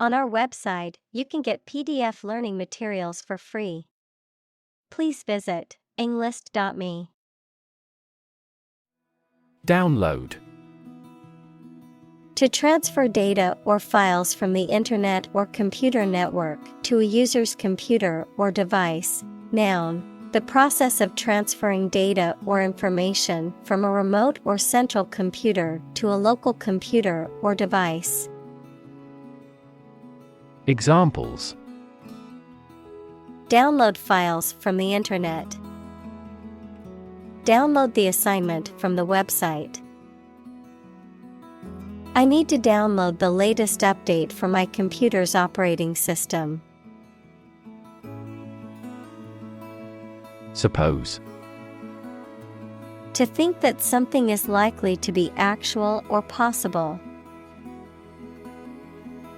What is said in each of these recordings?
On our website, you can get PDF learning materials for free. Please visit englist.me. Download. To transfer data or files from the Internet or computer network to a user's computer or device. Noun. The process of transferring data or information from a remote or central computer to a local computer or device. Examples: Download files from the Internet. Download the assignment from the website. I need to download the latest update for my computer's operating system. Suppose. To think that something is likely to be actual or possible.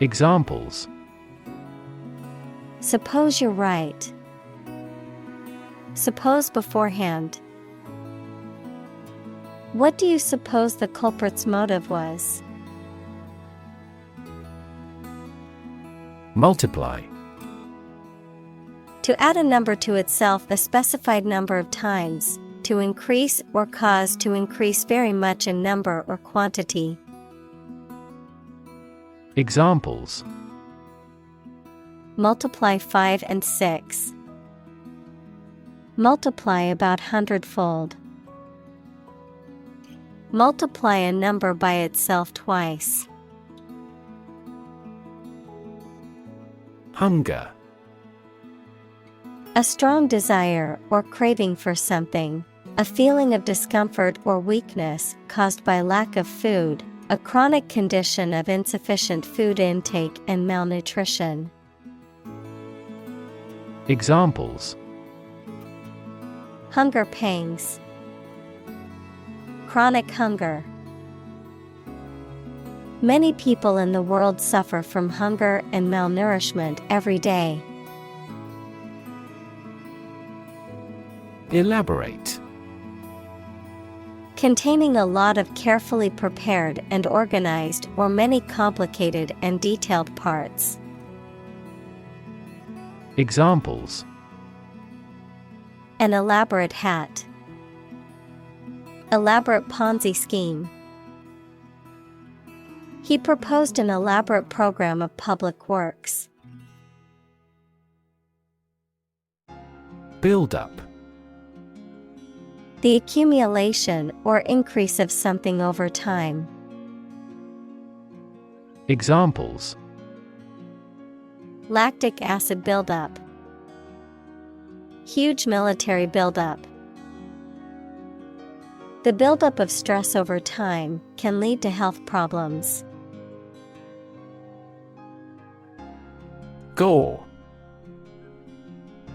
Examples: Suppose you're right. Suppose beforehand. What do you suppose the culprit's motive was? Multiply. To add a number to itself a specified number of times, to increase or cause to increase very much in number or quantity. Examples: Multiply 5 and 6. Multiply about 100-fold. Multiply a number by itself twice. Hunger. A strong desire or craving for something, a feeling of discomfort or weakness caused by lack of food, a chronic condition of insufficient food intake and malnutrition. Examples: Hunger pangs. Chronic hunger. Many people in the world suffer from hunger and malnourishment every day. Elaborate. Containing a lot of carefully prepared and organized or many complicated and detailed parts. Examples: An elaborate hat. Elaborate Ponzi scheme. He proposed an elaborate program of public works. Build up. The accumulation or increase of something over time. Examples: Lactic acid buildup. Huge military buildup. The buildup of stress over time can lead to health problems. Gore.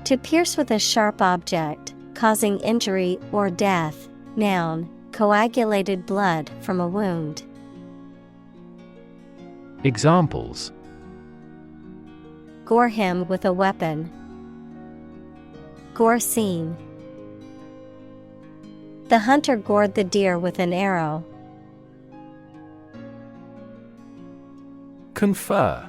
To pierce with a sharp object, causing injury or death. Noun. Coagulated blood from a wound. Examples: Gore him with a weapon. Gore scene. The hunter gored the deer with an arrow. Confer.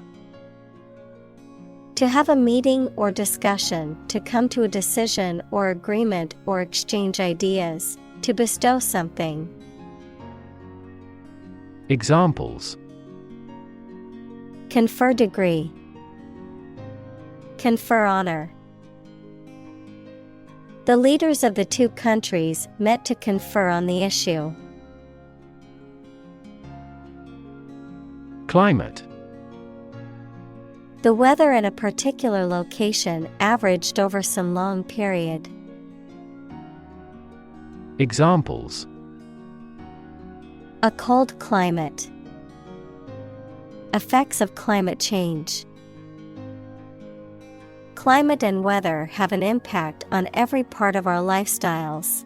To have a meeting or discussion, to come to a decision or agreement or exchange ideas, to bestow something. Examples: Confer degree. Confer honor. The leaders of the two countries met to confer on the issue. Climate. The weather in a particular location averaged over some long period. Examples: A cold climate. Effects of climate change. Climate and weather have an impact on every part of our lifestyles.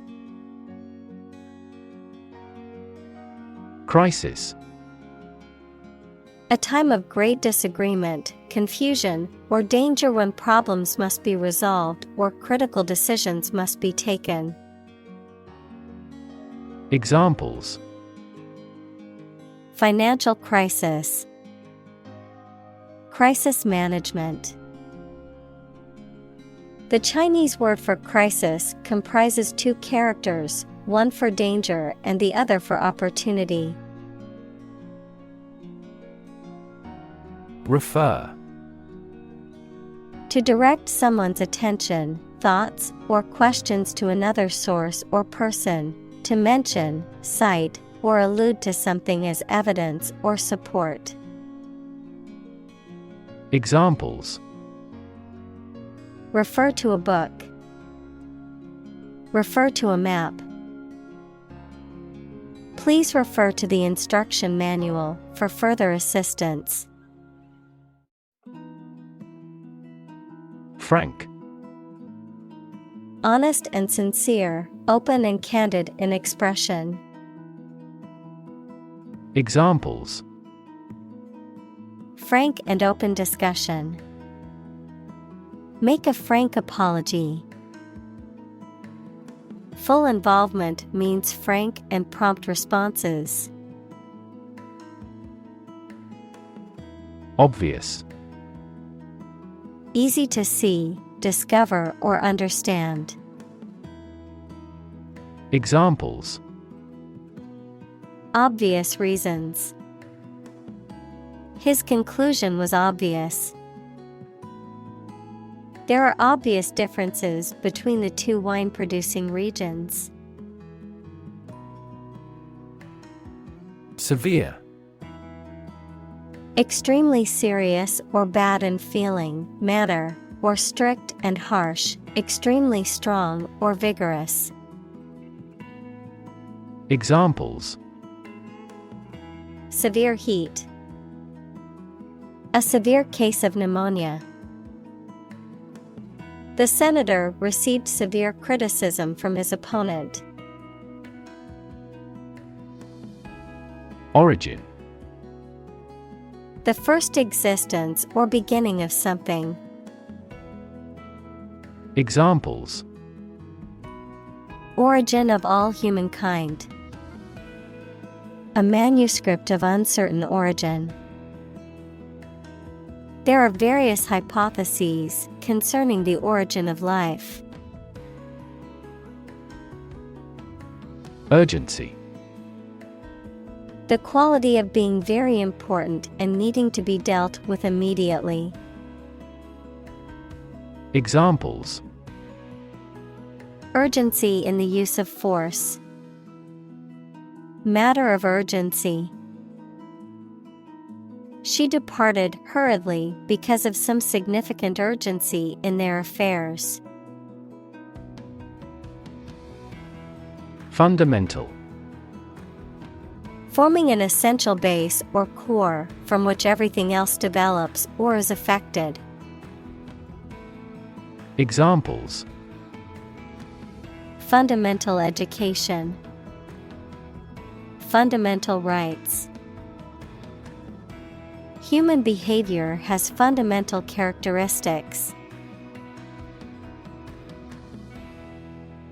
Crisis. A time of great disagreement, confusion, or danger when problems must be resolved or critical decisions must be taken. Examples: Financial crisis. Crisis management. The Chinese word for crisis comprises two characters, one for danger and the other for opportunity. Refer. To direct someone's attention, thoughts, or questions to another source or person, to mention, cite, or allude to something as evidence or support. Examples. Refer to a book. Refer to a map. Please refer to the instruction manual for further assistance. Frank. Honest and sincere, open and candid in expression. Examples. Frank and open discussion. Make a frank apology. Full involvement means frank and prompt responses. Obvious. Easy to see, discover, or understand. Examples. Obvious reasons. His conclusion was obvious. There are obvious differences between the two wine-producing regions. Severe. Extremely serious or bad in feeling, manner, or strict and harsh, extremely strong or vigorous. Examples. Severe heat. A severe case of pneumonia. The senator received severe criticism from his opponent. Origin. The first existence or beginning of something. Examples. Origin of all humankind. A manuscript of uncertain origin. There are various hypotheses concerning the origin of life. Urgency. The quality of being very important and needing to be dealt with immediately. Examples. Urgency in the use of force. Matter of urgency. She departed hurriedly because of some significant urgency in their affairs. Fundamental. Forming an essential base or core from which everything else develops or is affected. Examples. Fundamental education. Fundamental rights. Human behavior has fundamental characteristics.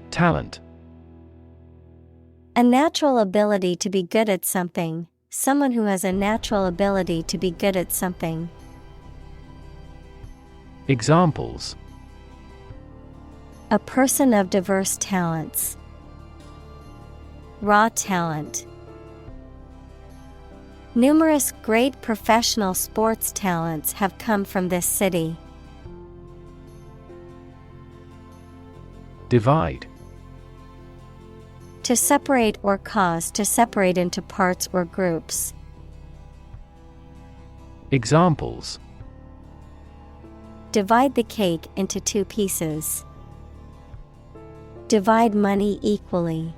Talent. A natural ability to be good at something. Someone who has a natural ability to be good at something. Examples. A person of diverse talents. Raw talent. Numerous great professional sports talents have come from this city. Divide. To separate or cause to separate into parts or groups. Examples. Divide the cake into 2 pieces. Divide money equally.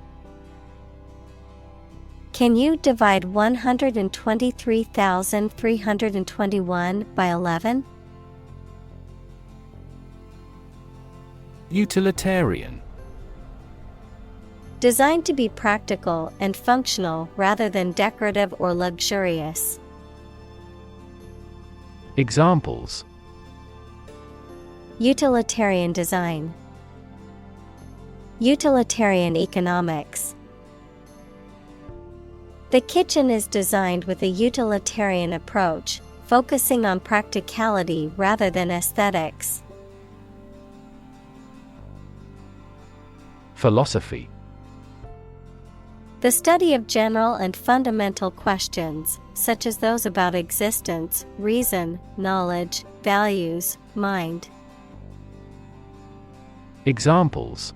Can you divide 123,321 by 11? Utilitarian. Designed to be practical and functional rather than decorative or luxurious. Examples. Utilitarian design. Utilitarian economics. The kitchen is designed with a utilitarian approach, focusing on practicality rather than aesthetics. Philosophy. The study of general and fundamental questions, such as those about existence, reason, knowledge, values, mind. Examples: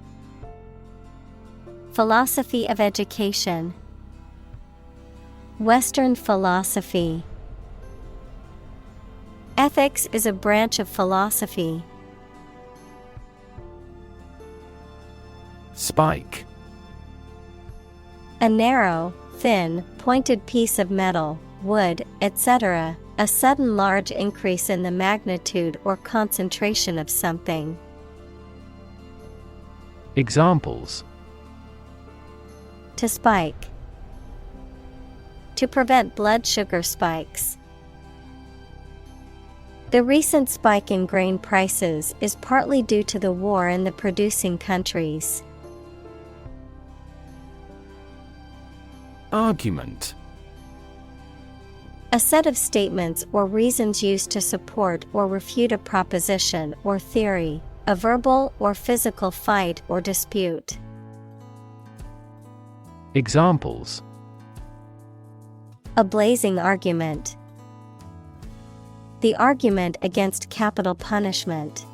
Philosophy of education. Western philosophy. Ethics is a branch of philosophy. Spike. A narrow, thin, pointed piece of metal, wood, etc., a sudden large increase in the magnitude or concentration of something. Examples: To spike. To prevent blood sugar spikes. The recent spike in grain prices is partly due to the war in the producing countries. Argument. A set of statements or reasons used to support or refute a proposition or theory, a verbal or physical fight or dispute. Examples: A blazing argument. The argument against capital punishment.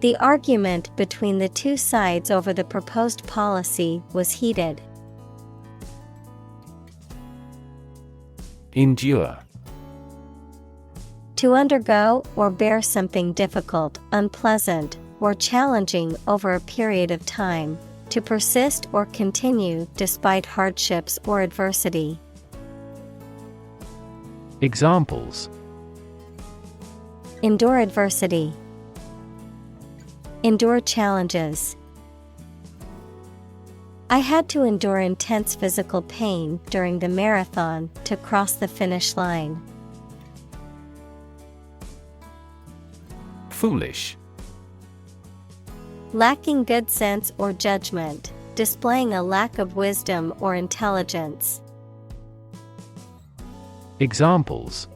The argument between the two sides over the proposed policy was heated. Endure. To undergo or bear something difficult, unpleasant, or challenging over a period of time. To persist or continue despite hardships or adversity. Examples: Endure adversity. Endure challenges. I had to endure intense physical pain during the marathon to cross the finish line. Foolish. Lacking good sense or judgment, displaying a lack of wisdom or intelligence. Examples: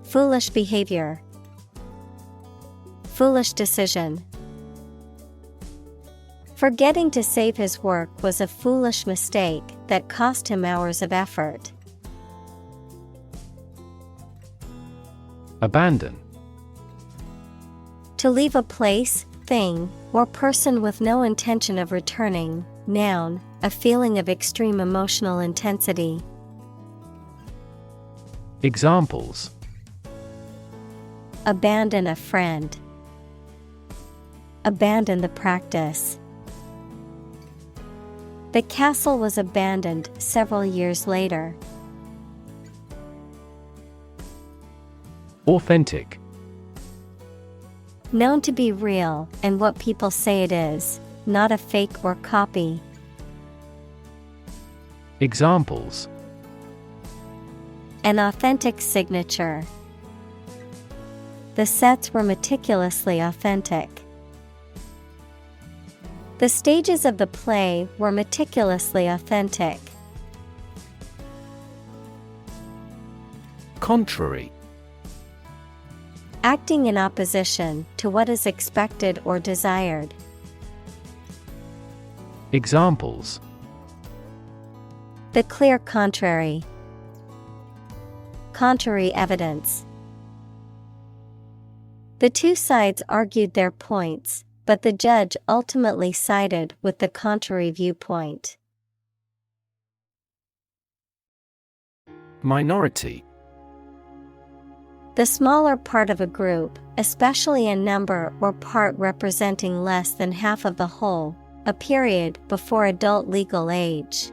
Foolish behavior. Foolish decision. Forgetting to save his work was a foolish mistake that cost him hours of effort. Abandon. To leave a place, thing, or person with no intention of returning. Noun, a feeling of extreme emotional intensity. Examples: Abandon a friend. Abandon the practice. The castle was abandoned several years later. Authentic. Known to be real and what people say it is, not a fake or copy. Examples: An authentic signature. The sets were meticulously authentic. The stages of the play were meticulously authentic. Contrary. Acting in opposition to what is expected or desired. Examples: The clear contrary. Contrary evidence. The two sides argued their points, but the judge ultimately sided with the contrary viewpoint. Minority. The smaller part of a group, especially a number or part representing less than half of the whole, a period before adult legal age.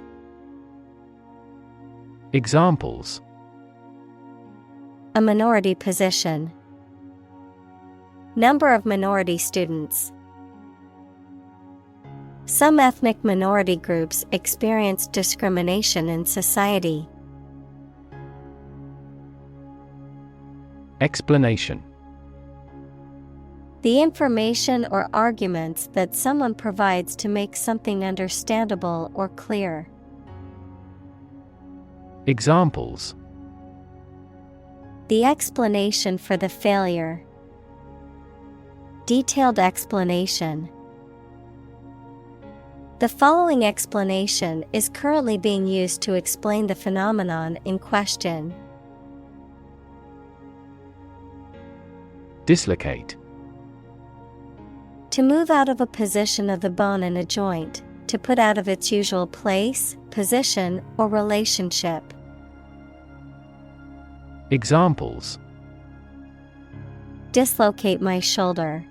Examples: A minority position. Number of minority students. Some ethnic minority groups experience discrimination in society. Explanation. The information or arguments that someone provides to make something understandable or clear. Examples: the explanation for the failure. Detailed explanation. The following explanation is currently being used to explain the phenomenon in question. Dislocate. To move out of a position of the bone in a joint, to put out of its usual place, position, or relationship. Examples: dislocate my shoulder.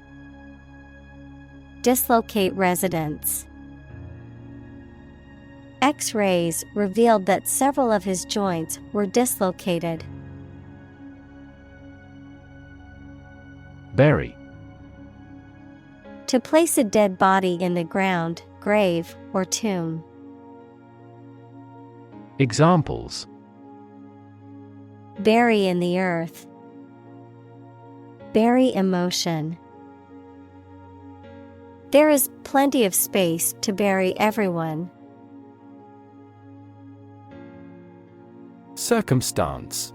Dislocate residence. X-rays revealed that several of his joints were dislocated. Bury. To place a dead body in the ground, grave, or tomb. Examples: bury in the earth. Bury emotion. There is plenty of space to bury everyone. Circumstance.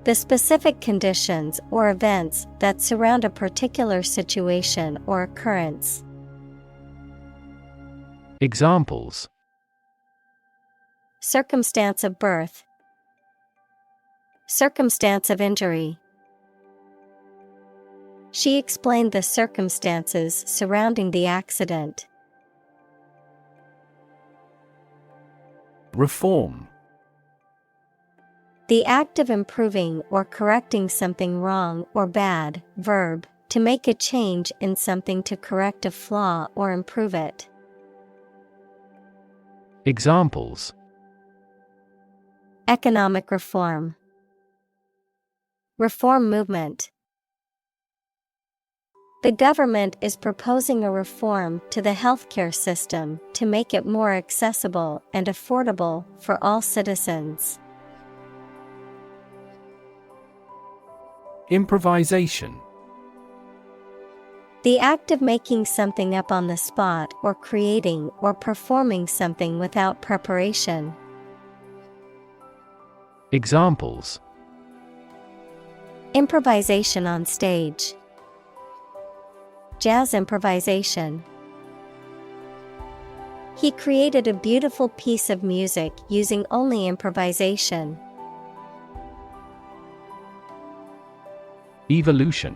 The specific conditions or events that surround a particular situation or occurrence. Examples: circumstance of birth. Circumstance of injury. She explained the circumstances surrounding the accident. Reform. The act of improving or correcting something wrong or bad. Verb, to make a change in something to correct a flaw or improve it. Examples: economic reform. Reform movement. The government is proposing a reform to the healthcare system to make it more accessible and affordable for all citizens. Improvisation. The act of making something up on the spot or creating or performing something without preparation. Examples: improvisation on stage. Jazz improvisation. He created a beautiful piece of music using only improvisation. Evolution.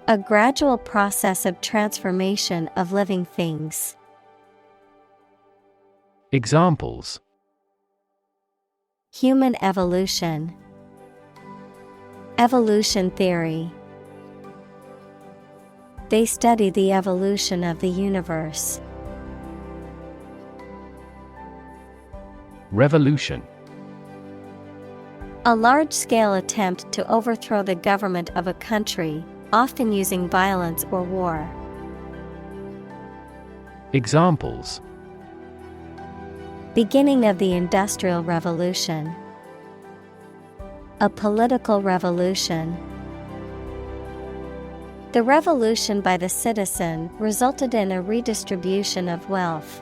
A gradual process of transformation of living things. Examples: human evolution. Evolution theory. They study the evolution of the universe. Revolution. A large-scale attempt to overthrow the government of a country, often using violence or war. Examples: beginning of the Industrial Revolution. A political revolution. The revolution by the citizen resulted in a redistribution of wealth.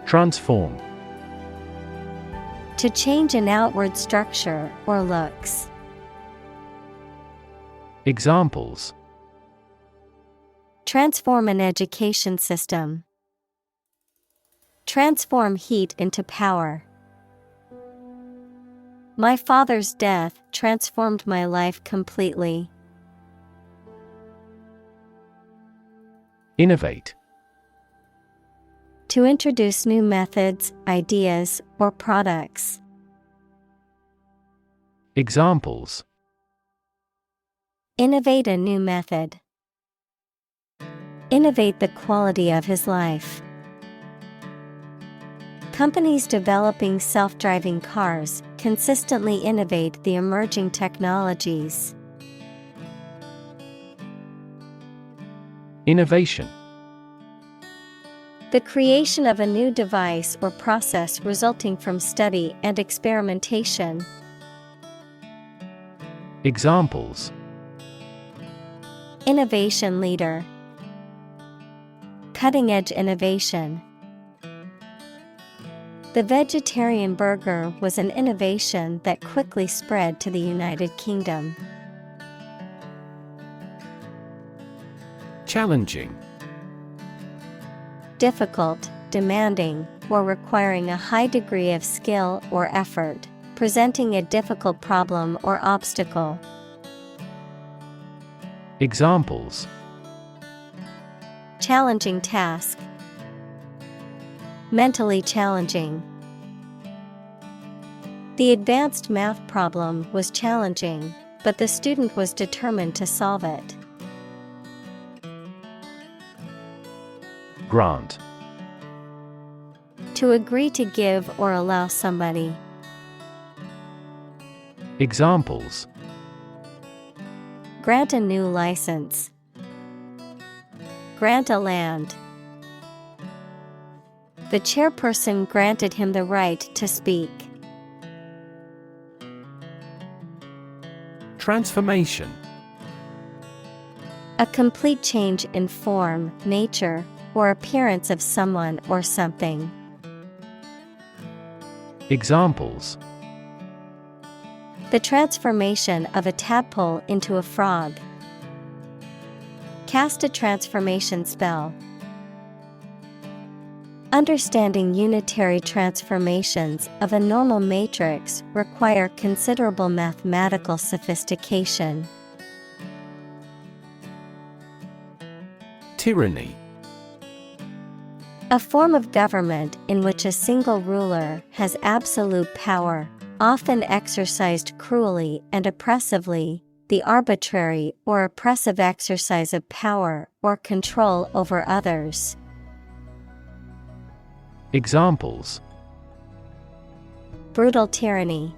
Transform. To change an outward structure or looks. Examples: transform an education system. Transform heat into power. My father's death transformed my life completely. Innovate. To introduce new methods, ideas, or products. Examples: innovate a new method. Innovate the quality of his life. Companies developing self-driving cars consistently innovate the emerging technologies. Innovation. The creation of a new device or process resulting from study and experimentation. Examples: innovation leader. cutting-edge innovation. The vegetarian burger was an innovation that quickly spread to the United Kingdom. Challenging. Difficult, demanding, or requiring a high degree of skill or effort, presenting a difficult problem or obstacle. Examples: Challenging task. Mentally challenging. The advanced math problem was challenging, but the student was determined to solve it. Grant. To agree to give or allow somebody. Examples: Grant a new license. Grant a land. The chairperson granted him the right to speak. Transformation. A complete change in form, nature, or appearance of someone or something. Examples: The transformation of a tadpole into a frog. Cast a transformation spell. Understanding unitary transformations of a normal matrix require considerable mathematical sophistication. Tyranny. A form of government in which a single ruler has absolute power, often exercised cruelly and oppressively, the arbitrary or oppressive exercise of power or control over others. Examples: Brutal tyranny.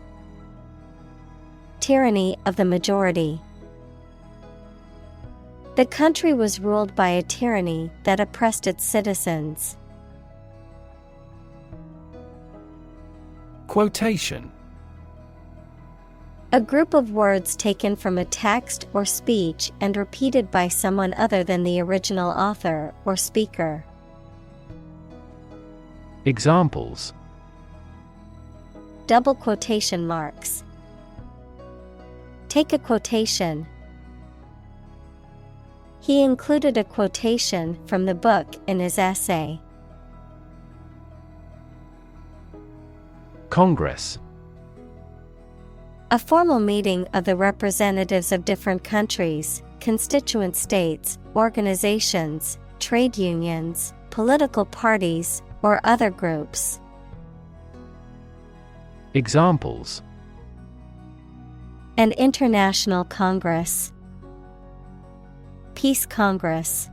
Tyranny of the majority. The country was ruled by a tyranny that oppressed its citizens. Quotation. A group of words taken from a text or speech and repeated by someone other than the original author or speaker. Examples: Double quotation marks. Take a quotation. He included a quotation from the book in his essay. Congress. A formal meeting of the representatives of different countries, constituent states, organizations, trade unions, political parties, or other groups. Examples: An international congress. Peace Congress.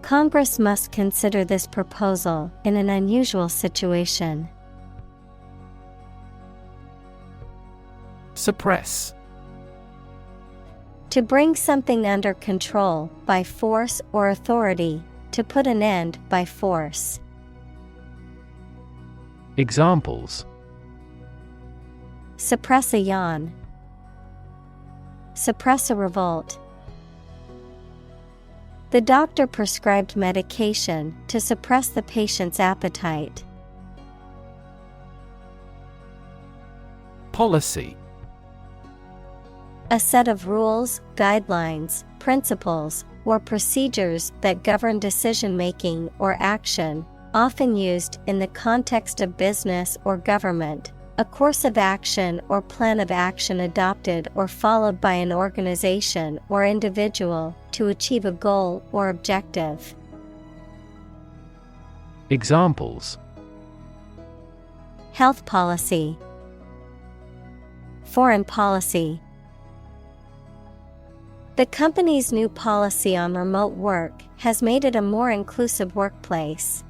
Congress must consider this proposal in an unusual situation. Suppress. To bring something under control by force or authority, to put an end by force. Examples: Suppress a yawn. Suppress a revolt. The doctor prescribed medication to suppress the patient's appetite. Policy. A set of rules, guidelines, principles, or procedures that govern decision-making or action, often used in the context of business or government, a course of action or plan of action adopted or followed by an organization or individual to achieve a goal or objective. Examples: Health policy. Foreign policy. The company's new policy on remote work has made it a more inclusive workplace.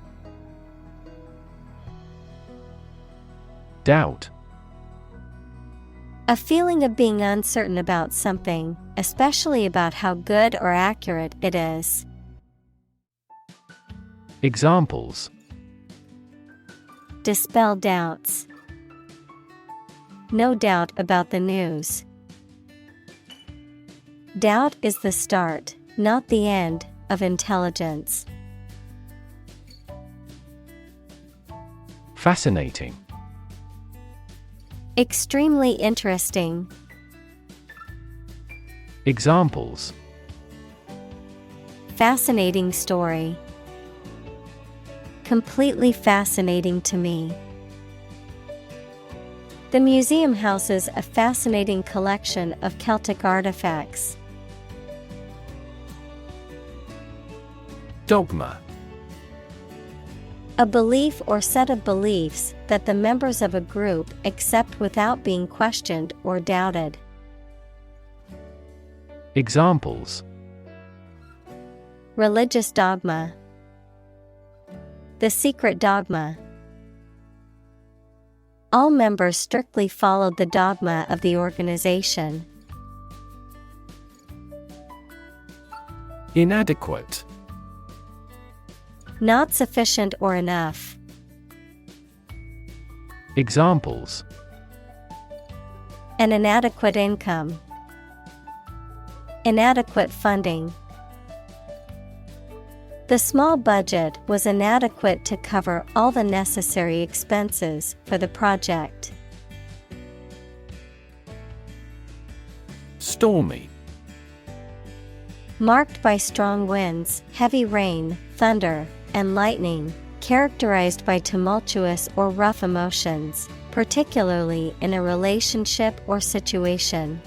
Doubt. A feeling of being uncertain about something, especially about how good or accurate it is. Examples: Dispel doubts. No doubt about the news. Doubt is the start, not the end, of intelligence. Fascinating. Extremely interesting. Examples: Fascinating story. Completely fascinating to me. The museum houses a fascinating collection of Celtic artifacts. Dogma. A belief or set of beliefs that the members of a group accept without being questioned or doubted. Examples: Religious dogma. The secret dogma. All members strictly followed the dogma of the organization. Inadequate. Not sufficient or enough. Examples: An inadequate income. Inadequate funding. The small budget was inadequate to cover all the necessary expenses for the project. Stormy. Marked by strong winds, heavy rain, thunder, and lightning, characterized by tumultuous or rough emotions, particularly in a relationship or situation.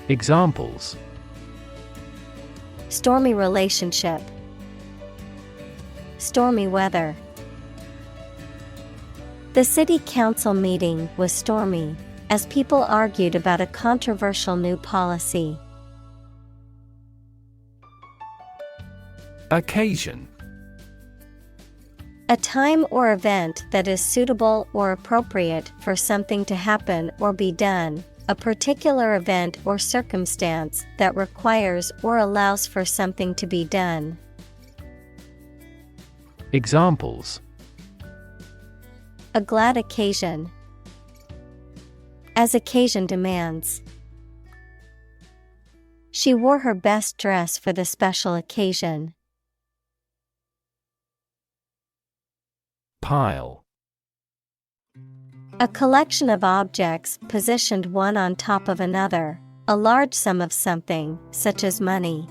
Examples: Stormy relationship. Stormy weather. The city council meeting was stormy, as people argued about a controversial new policy. Occasion. A time or event that is suitable or appropriate for something to happen or be done, a particular event or circumstance that requires or allows for something to be done. Examples: A glad occasion. As occasion demands. She wore her best dress for the special occasion. Pile. A collection of objects positioned one on top of another, a large sum of something, such as money.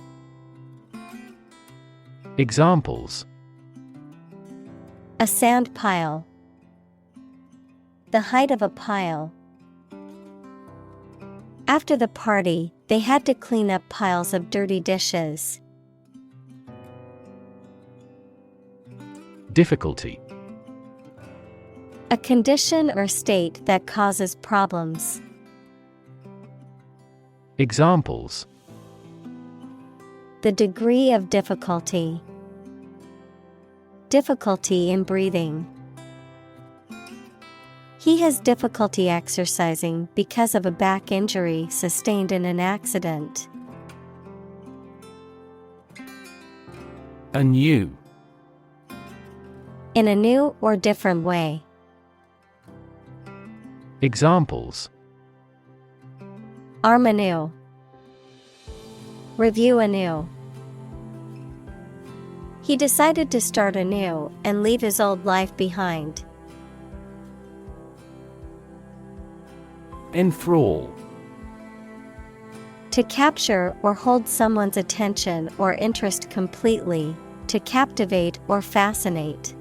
Examples: A sand pile. The height of a pile. After the party, they had to clean up piles of dirty dishes. Difficulty. A condition or state that causes problems. Examples: The degree of difficulty. Difficulty in breathing. He has difficulty exercising because of a back injury sustained in an accident. Anew. In a new or different way. Examples: Arm anew. Review anew. He decided to start anew and leave his old life behind. Enthrall. To capture or hold someone's attention or interest completely, to captivate or fascinate.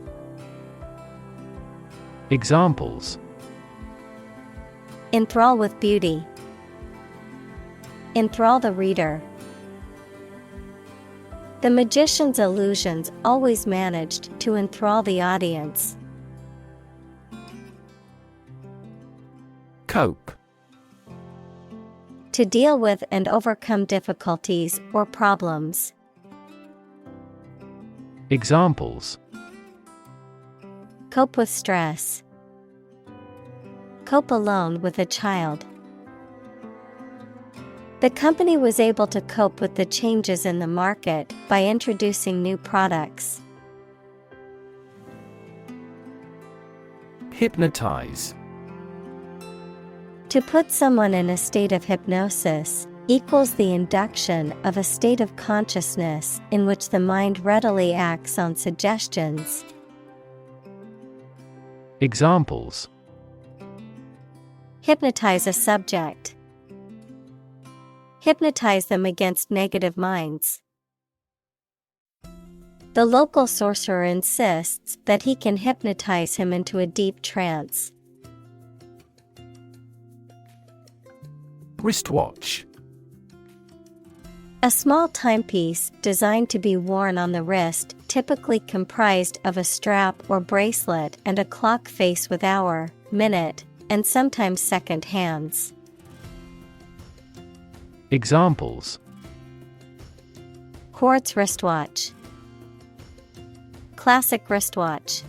Examples: Enthrall with beauty. Enthrall the reader. The magician's illusions always managed to enthrall the audience. Cope. To deal with and overcome difficulties or problems. Examples: Cope with stress. Cope alone with a child. The company was able to cope with the changes in the market by introducing new products. Hypnotize. To put someone in a state of hypnosis, equals the induction of a state of consciousness in which the mind readily acts on suggestions. Examples: Hypnotize a subject. Hypnotize them against negative minds. The local sorcerer insists that he can hypnotize him into a deep trance. Wristwatch. A small timepiece designed to be worn on the wrist, typically comprised of a strap or bracelet and a clock face with hour, minute, and sometimes second hands. Examples: Quartz wristwatch. Classic wristwatch.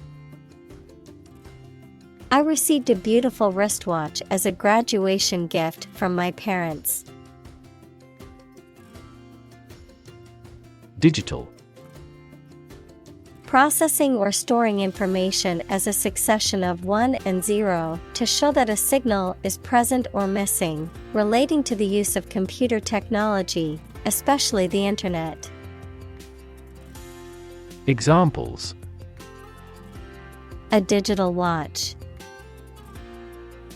I received a beautiful wristwatch as a graduation gift from my parents. Digital. Processing or storing information as a succession of 1 and 0 to show that a signal is present or missing, relating to the use of computer technology, especially the Internet. Examples: A digital watch.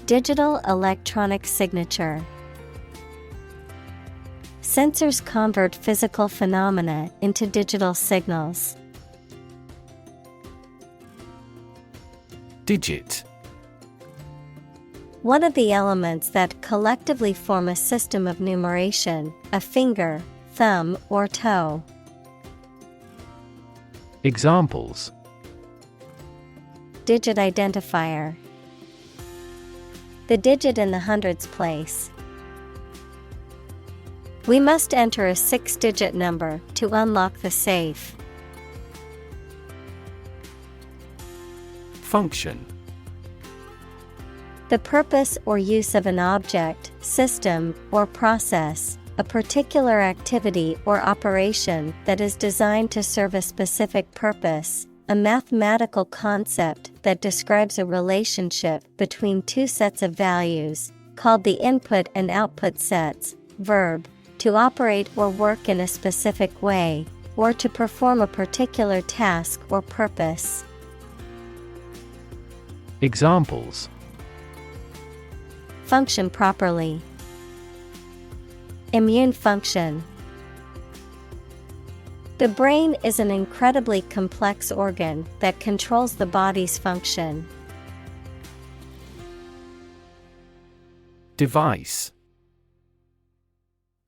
Digital electronic signature. Sensors convert physical phenomena into digital signals. Digit. One of the elements that collectively form a system of numeration, a finger, thumb, or toe. Examples: Digit identifier. The digit in the hundreds place. We must enter a 6-digit number to unlock the safe. Function. The purpose or use of an object, system, or process, a particular activity or operation that is designed to serve a specific purpose, a mathematical concept that describes a relationship between two sets of values, called the input and output sets. Verb, to operate or work in a specific way, or to perform a particular task or purpose. Examples: Function properly. Immune function. The brain is an incredibly complex organ that controls the body's function. Device.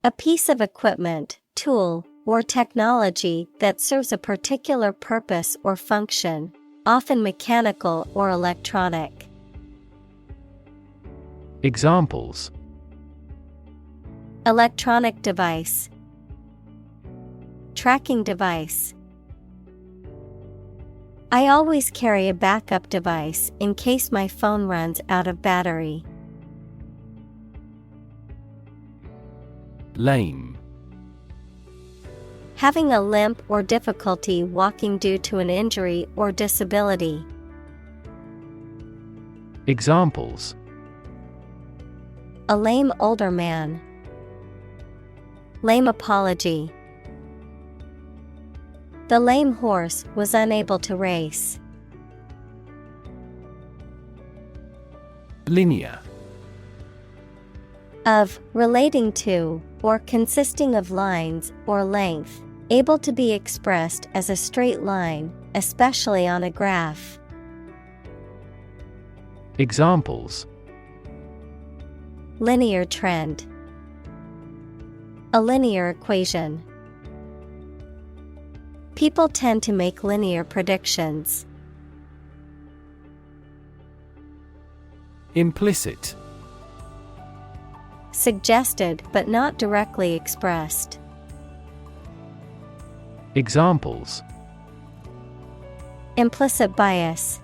A piece of equipment, tool, or technology that serves a particular purpose or function, often mechanical or electronic. Examples: Electronic device. Tracking device. I always carry a backup device in case my phone runs out of battery. Lame. Having a limp or difficulty walking due to an injury or disability. Examples: A lame older man. Lame apology. The lame horse was unable to race. Linear. Of, relating to, or consisting of lines or length, able to be expressed as a straight line, especially on a graph. Examples: Linear trend. A linear equation. People tend to make linear predictions. Implicit. Suggested but not directly expressed. Examples: Implicit bias.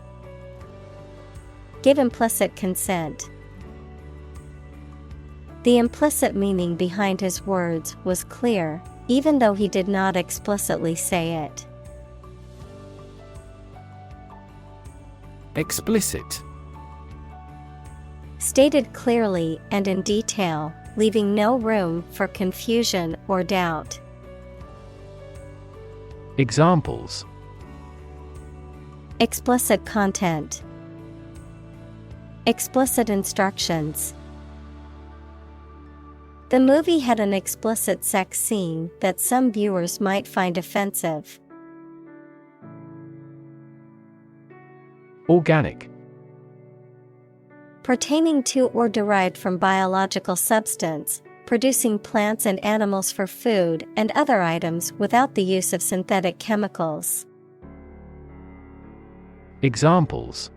Give implicit consent. The implicit meaning behind his words was clear, even though he did not explicitly say it. Explicit. Stated clearly and in detail, leaving no room for confusion or doubt. Examples: Explicit content. Explicit instructions. The movie had an explicit sex scene that some viewers might find offensive. Organic. Pertaining to or derived from biological substance, producing plants and animals for food and other items without the use of synthetic chemicals. Examples: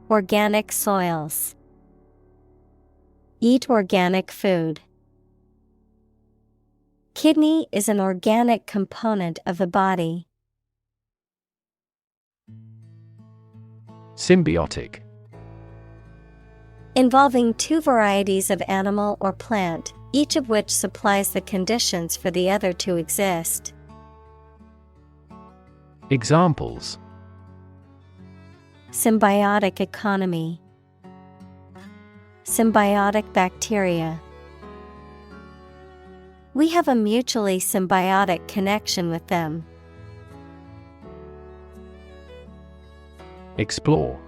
Organic soils. Eat organic food. Kidney is an organic component of the body. Symbiotic. Involving two varieties of animal or plant, each of which supplies the conditions for the other to exist. Examples: Symbiotic economy. Symbiotic bacteria. We have a mutually symbiotic connection with them. Explore.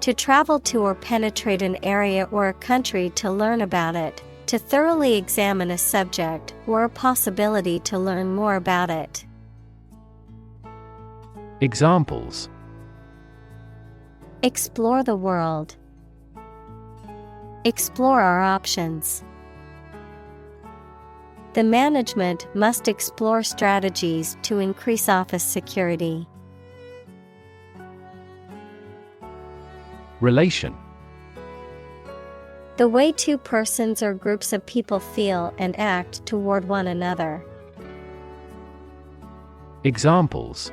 To travel to or penetrate an area or a country to learn about it, to thoroughly examine a subject or a possibility to learn more about it. Examples: Explore the world. Explore our options. The management must explore strategies to increase office security. Relation. The way two persons or groups of people feel and act toward one another. Examples: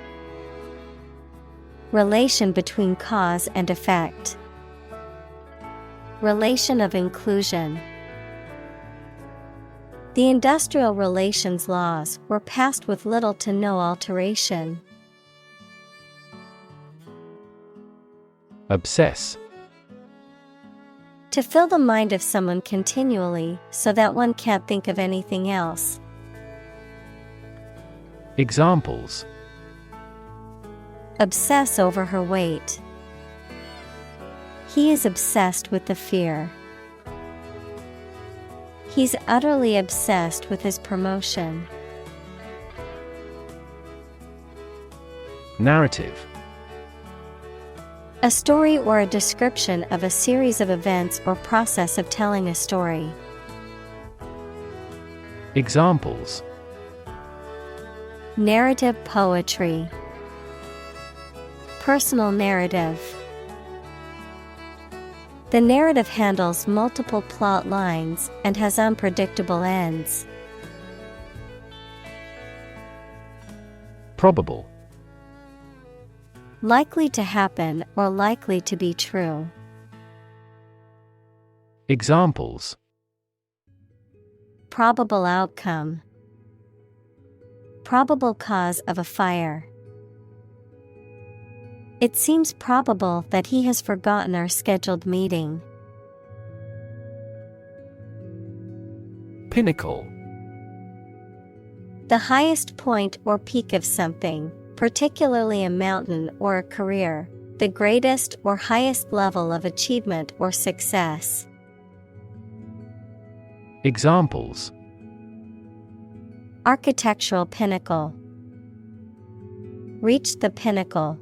Relation between cause and effect. Relation of inclusion. The industrial relations laws were passed with little to no alteration. Obsess. To fill the mind of someone continually so that one can't think of anything else. Examples: Obsess over her weight. He is obsessed with the fear. He's utterly obsessed with his promotion. Narrative. A story or a description of a series of events or process of telling a story. Examples: Narrative poetry. Personal narrative. The narrative handles multiple plot lines and has unpredictable ends. Probable. Likely to happen or likely to be true. Examples: Probable outcome. Probable cause of a fire. It seems probable that he has forgotten our scheduled meeting. Pinnacle. The highest point or peak of something, particularly a mountain or a career, the greatest or highest level of achievement or success. Examples: Architectural pinnacle. Reach the pinnacle.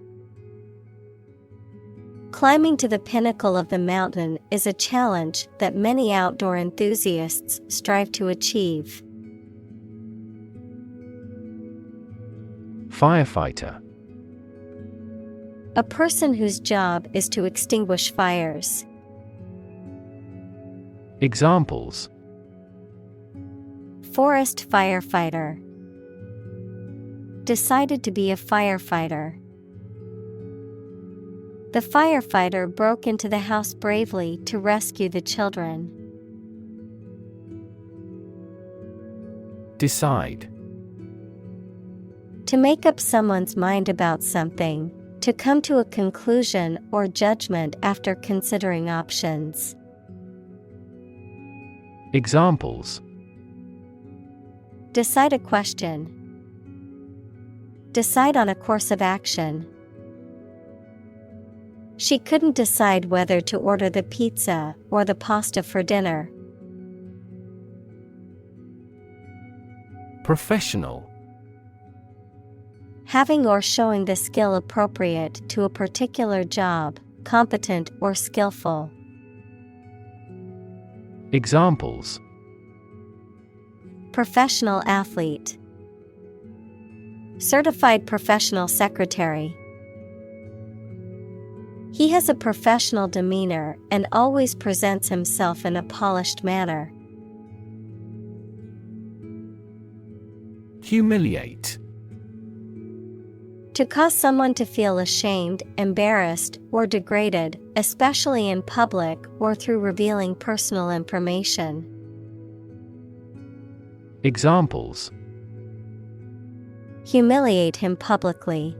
Climbing to the pinnacle of the mountain is a challenge that many outdoor enthusiasts strive to achieve. Firefighter. A person whose job is to extinguish fires. Examples: Forest firefighter. Decided to be a firefighter. The firefighter broke into the house bravely to rescue the children. Decide. To make up someone's mind about something, to come to a conclusion or judgment after considering options. Examples: decide a question. Decide on a course of action. She couldn't decide whether to order the pizza or the pasta for dinner. Professional: having or showing the skill appropriate to a particular job, competent or skillful. Examples: professional athlete. Certified professional secretary. He has a professional demeanor and always presents himself in a polished manner. Humiliate: to cause someone to feel ashamed, embarrassed, or degraded, especially in public or through revealing personal information. Examples: humiliate him publicly.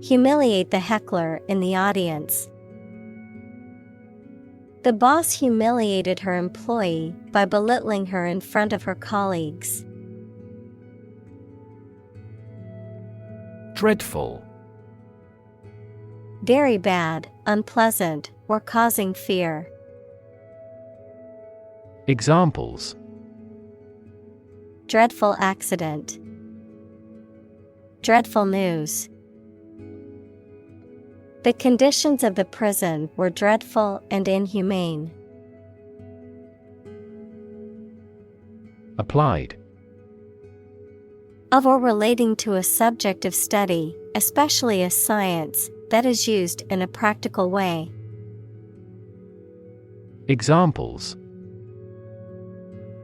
Humiliate the heckler in the audience. The boss humiliated her employee by belittling her in front of her colleagues. Dreadful: very bad, unpleasant, or causing fear. Examples: dreadful accident. Dreadful news. The conditions of the prison were dreadful and inhumane. Applied: of or relating to a subject of study, especially a science, that is used in a practical way. Examples: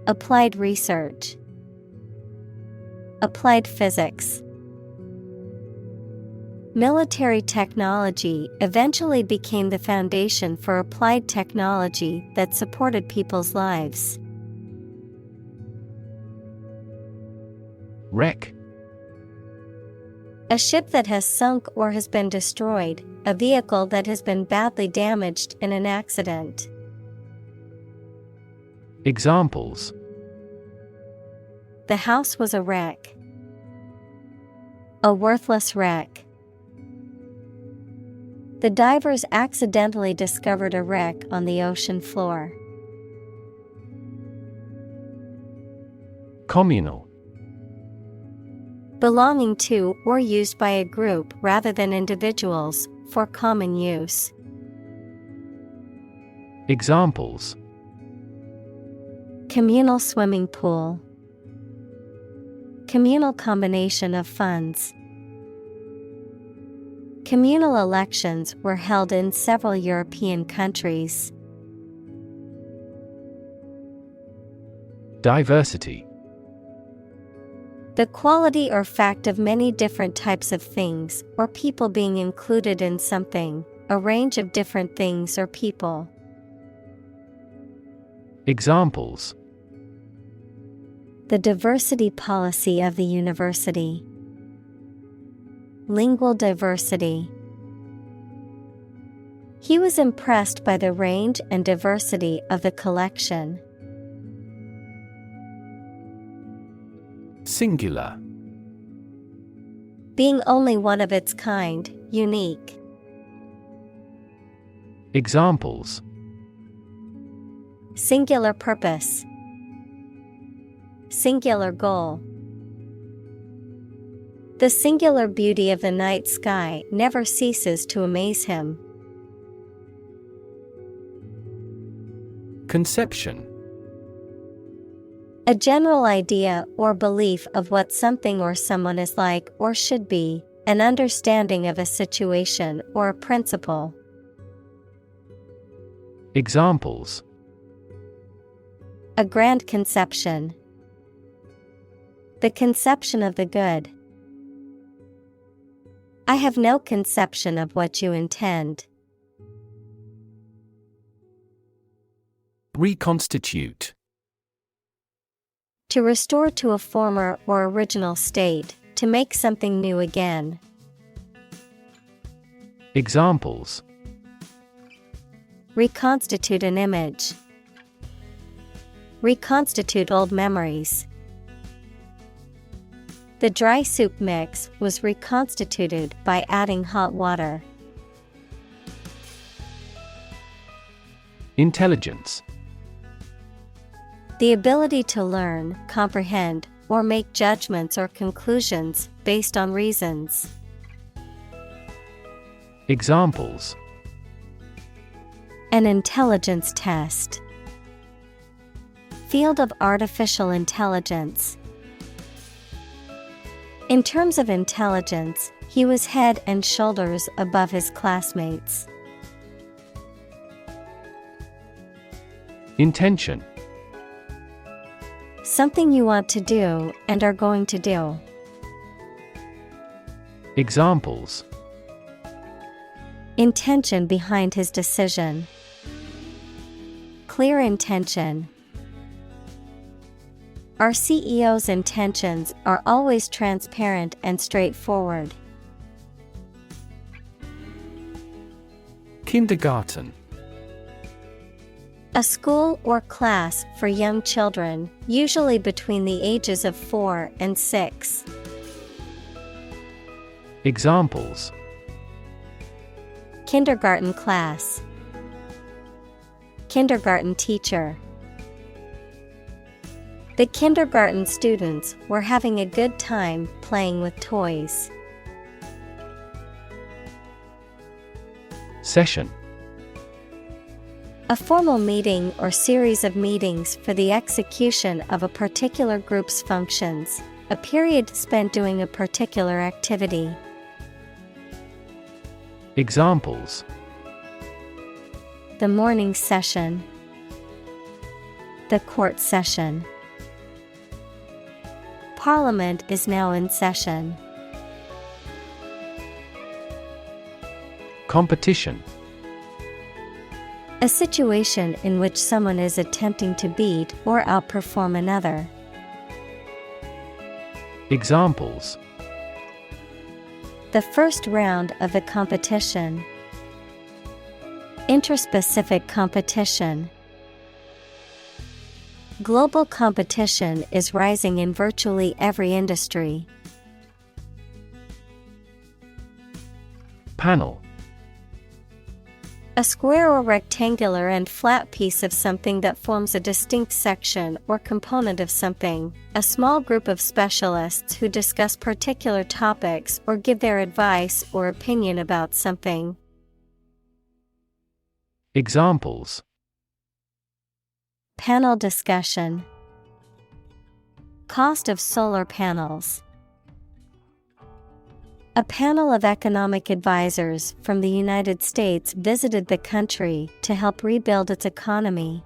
applied research. Applied physics. Military technology eventually became the foundation for applied technology that supported people's lives. Wreck: a ship that has sunk or has been destroyed, a vehicle that has been badly damaged in an accident. Examples: the house was a wreck. A worthless wreck. The divers accidentally discovered a wreck on the ocean floor. Communal: belonging to or used by a group rather than individuals, for common use. Examples: communal swimming pool. Communal combination of funds. Communal elections were held in several European countries. Diversity: the quality or fact of many different types of things or people being included in something, a range of different things or people. Examples: the diversity policy of the university. Lingual diversity. He was impressed by the range and diversity of the collection. Singular: being only one of its kind, unique. Examples: singular purpose. Singular goal. The singular beauty of the night sky never ceases to amaze him. Conception: a general idea or belief of what something or someone is like or should be, an understanding of a situation or a principle. Examples: a grand conception. The conception of the good. I have no conception of what you intend. Reconstitute: to restore to a former or original state, to make something new again. Examples: reconstitute an image. reconstitute old memories. The dry soup mix was reconstituted by adding hot water. Intelligence. The ability to learn, comprehend, or make judgments or conclusions based on reasons. Examples: An intelligence test. Field of artificial intelligence. In terms of intelligence, he was head and shoulders above his classmates. Intention. Something you want to do and are going to do. Examples: Intention behind his decision. Clear intention. Our CEO's intentions are always transparent and straightforward. Kindergarten. A school or class for young children, usually between the ages of 4 and 6. Examples: Kindergarten class. Kindergarten teacher. The kindergarten students were having a good time playing with toys. Session. A formal meeting or series of meetings for the execution of a particular group's functions, a period spent doing a particular activity. Examples: The morning session. The court session. Parliament is now in session. Competition. A situation in which someone is attempting to beat or outperform another. Examples: The first round of the competition. Interspecific competition. Global competition is rising in virtually every industry. Panel. A square or rectangular and flat piece of something that forms a distinct section or component of something, a small group of specialists who discuss particular topics or give their advice or opinion about something. Examples: Panel discussion. Cost of solar panels. A panel of economic advisors from the United States visited the country to help rebuild its economy.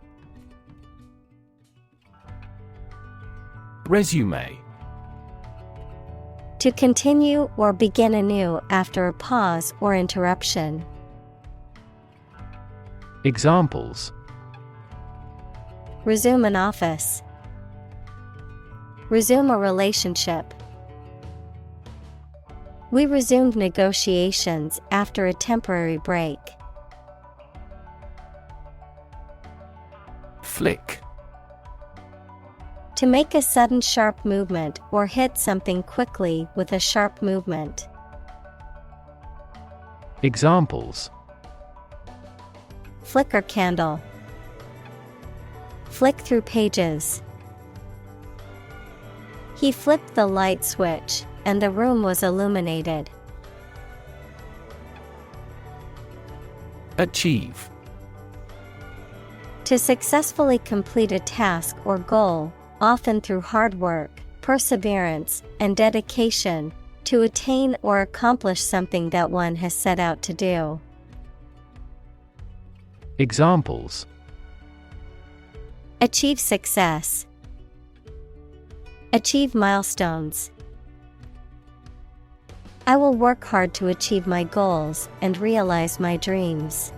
Resume. To continue or begin anew after a pause or interruption. Examples: Resume an office. Resume a relationship. We resumed negotiations after a temporary break. Flick. To make a sudden sharp movement or hit something quickly with a sharp movement. Examples: Flicker candle. Flick through pages. He flipped the light switch, and the room was illuminated. Achieve. To successfully complete a task or goal, often through hard work, perseverance, and dedication, to attain or accomplish something that one has set out to do. Examples: Achieve success. Achieve milestones. I will work hard to achieve my goals and realize my dreams.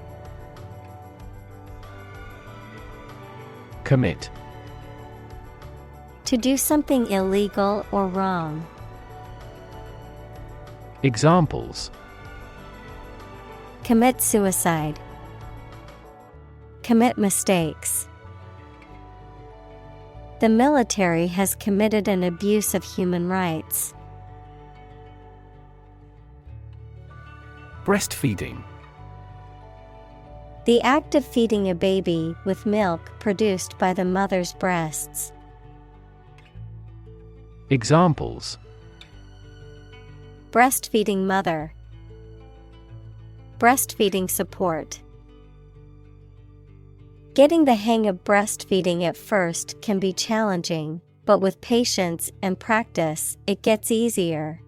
Commit. To do something illegal or wrong. Examples: Commit suicide. Commit mistakes. The military has committed an abuse of human rights. Breastfeeding. The act of feeding a baby with milk produced by the mother's breasts. Examples: breastfeeding mother, breastfeeding support. Getting the hang of breastfeeding at first can be challenging, but with patience and practice, it gets easier.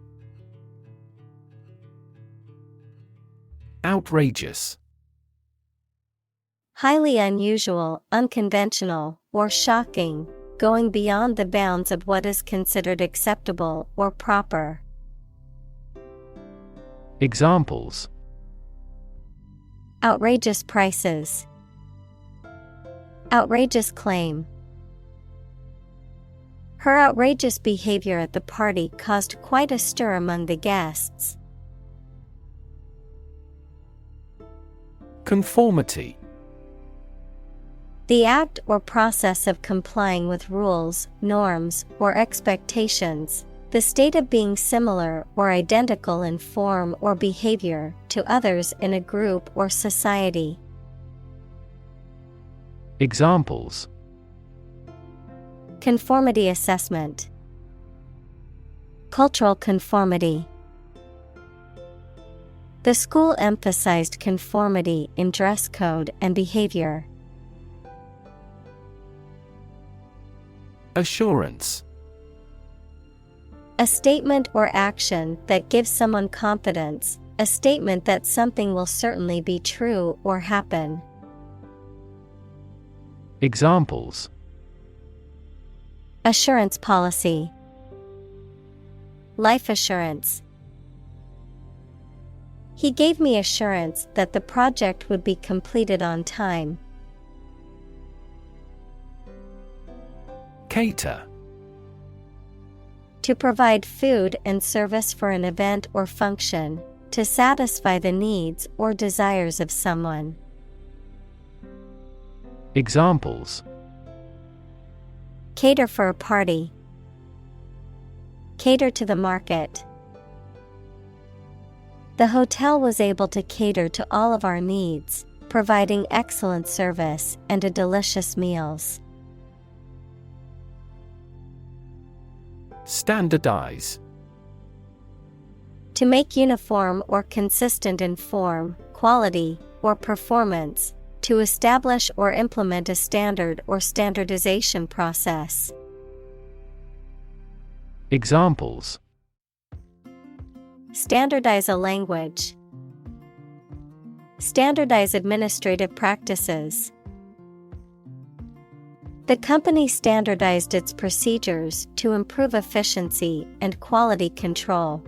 Outrageous. Highly unusual, unconventional, or shocking, going beyond the bounds of what is considered acceptable or proper. Examples: outrageous prices, outrageous claim. Her outrageous behavior at the party caused quite a stir among the guests. Conformity. The act or process of complying with rules, norms, or expectations, the state of being similar or identical in form or behavior to others in a group or society. Examples: conformity assessment, cultural conformity. The school emphasized conformity in dress code and behavior. Assurance. A statement or action that gives someone confidence, a statement that something will certainly be true or happen. Examples: assurance policy, life assurance. He gave me assurance that the project would be completed on time. Cater. To provide food and service for an event or function, to satisfy the needs or desires of someone. Examples: cater for a party, cater to the market. The hotel was able to cater to all of our needs, providing excellent service and a delicious meals. Standardize. To make uniform or consistent in form, quality, or performance, to establish or implement a standard or standardization process. Examples: standardize a language, standardize administrative practices. The company standardized its procedures to improve efficiency and quality control.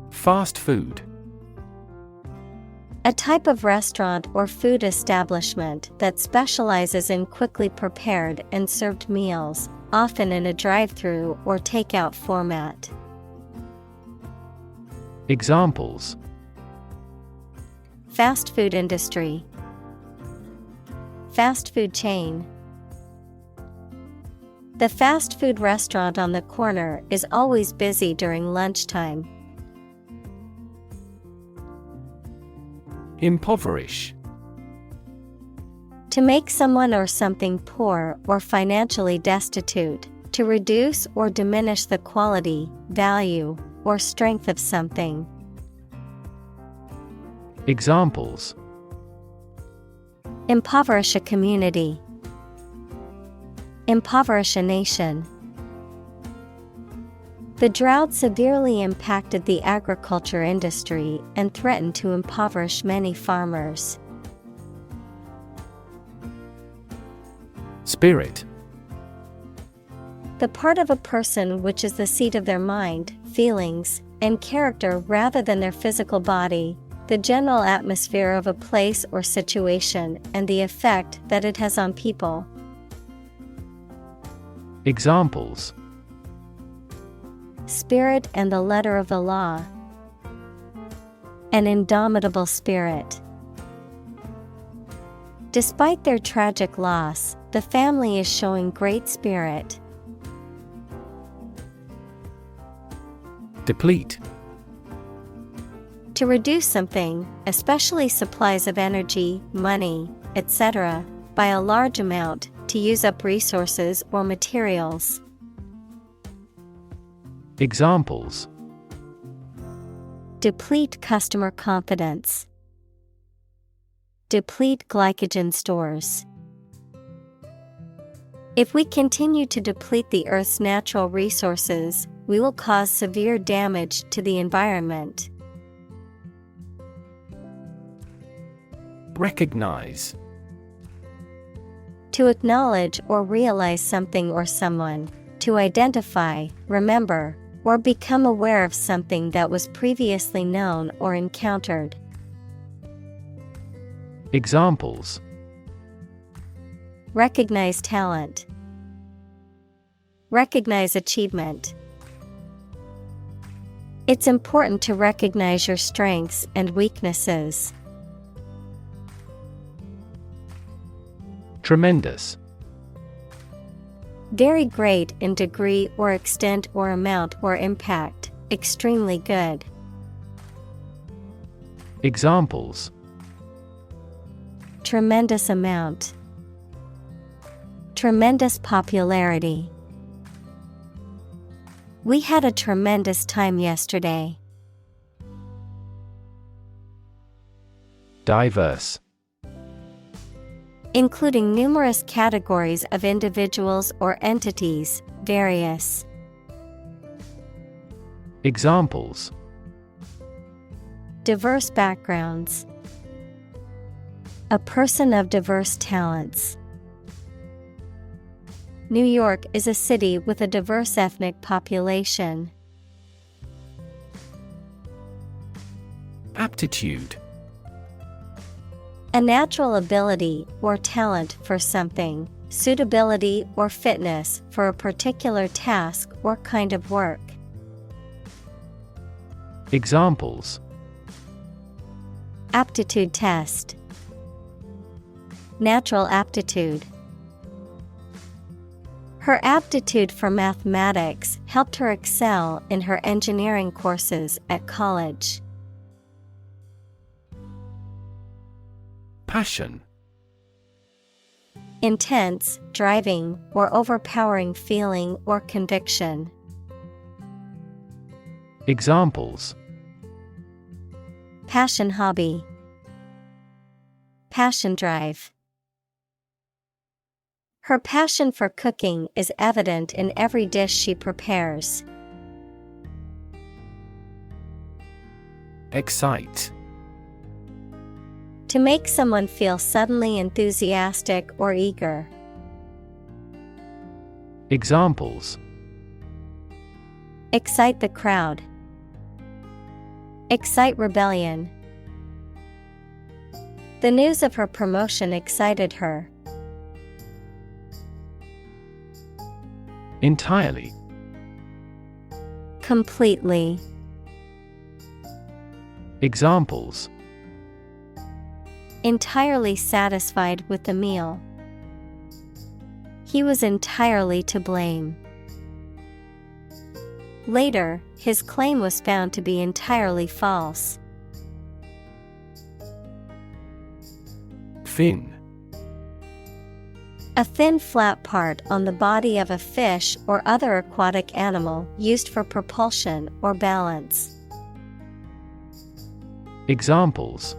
Fast food. A type of restaurant or food establishment that specializes in quickly prepared and served meals, often in a drive-through or takeout format. Examples: fast food industry, fast food chain. The fast food restaurant on the corner is always busy during lunchtime. Impoverish. To make someone or something poor or financially destitute, to reduce or diminish the quality, value, or strength of something. Examples: impoverish a community, impoverish a nation. The drought severely impacted the agriculture industry and threatened to impoverish many farmers. Spirit. The part of a person which is the seat of their mind, feelings, and character rather than their physical body, the general atmosphere of a place or situation, and the effect that it has on people. Examples: spirit and the letter of the law, an indomitable spirit. Despite their tragic loss, the family is showing great spirit. Deplete. To reduce something, especially supplies of energy, money, etc., by a large amount, to use up resources or materials. Examples: deplete customer confidence, deplete glycogen stores. If we continue to deplete the Earth's natural resources, we will cause severe damage to the environment. Recognize. To acknowledge or realize something or someone, to identify, remember, or become aware of something that was previously known or encountered. Examples: recognize talent, recognize achievement. It's important to recognize your strengths and weaknesses. Tremendous. Very great in degree or extent or amount or impact, extremely good. Examples: tremendous amount, tremendous popularity. We had a tremendous time yesterday. Diverse. Including numerous categories of individuals or entities, various. Examples: diverse backgrounds, a person of diverse talents. New York is a city with a diverse ethnic population. Aptitude. A natural ability or talent for something, suitability or fitness for a particular task or kind of work. Examples: aptitude test, natural aptitude. Her aptitude for mathematics helped her excel in her engineering courses at college. Passion. Intense, driving, or overpowering feeling or conviction. Examples: passion hobby, passion drive. Her passion for cooking is evident in every dish she prepares. Excite. To make someone feel suddenly enthusiastic or eager. Examples: excite the crowd, excite rebellion. The news of her promotion excited her. Entirely. Completely. Examples: entirely satisfied with the meal. He was entirely to blame. Later, his claim was found to be entirely false. Fin. A thin flat part on the body of a fish or other aquatic animal used for propulsion or balance. Examples: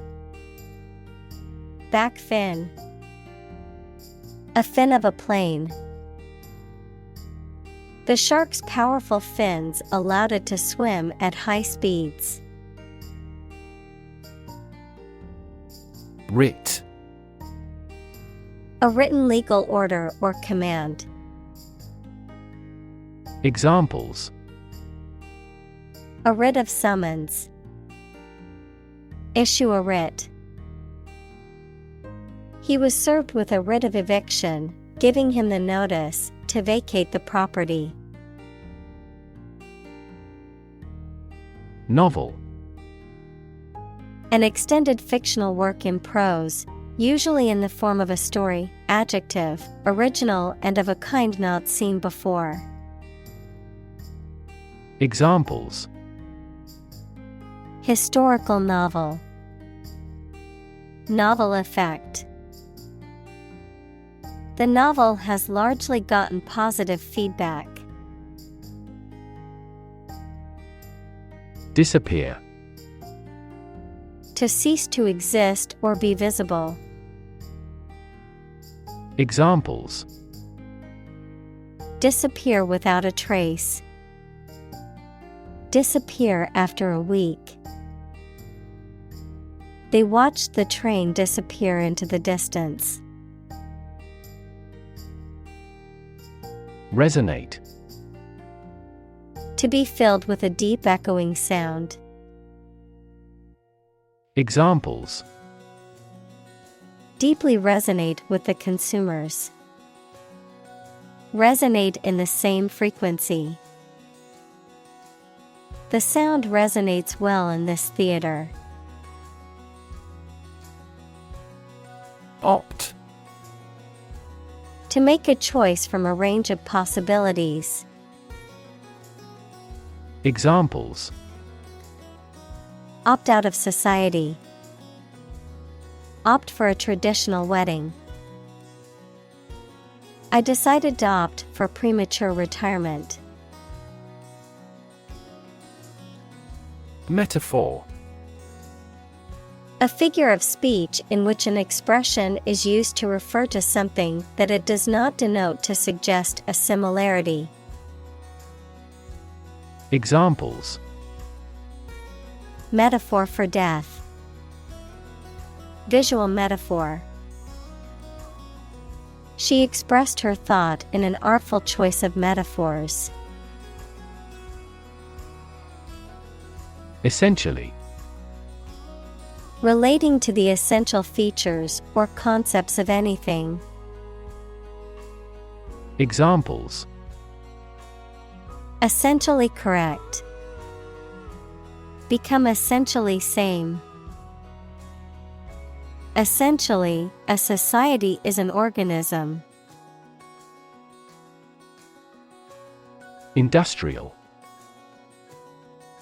back fin, a fin of a plane. The shark's powerful fins allowed it to swim at high speeds. Writ. A written legal order or command. Examples: a writ of summons, issue a writ. He was served with a writ of eviction, giving him the notice to vacate the property. Novel. An extended fictional work in prose, Usually in the form of a story, adjective, original and of a kind not seen before. Examples: Historical novel. Novel effect. The novel has largely gotten positive feedback. Disappear. To cease to exist or be visible. Examples: Disappear without a trace. Disappear after a week. They watched the train disappear into the distance. Resonate. To be filled with a deep echoing sound. Examples: Deeply resonate with the consumers. Resonate in the same frequency. The sound resonates well in this theater. Opt. To make a choice from a range of possibilities. Examples: Opt out of society. Opt for a traditional wedding. I decided to opt for premature retirement. Metaphor. A figure of speech in which an expression is used to refer to something that it does not denote to suggest a similarity. Examples: Metaphor for death. Visual metaphor. She expressed her thought in an artful choice of metaphors. Essentially. Relating to the essential features or concepts of anything. Examples: Essentially correct. Become essentially same. Essentially, a society is an organism. Industrial.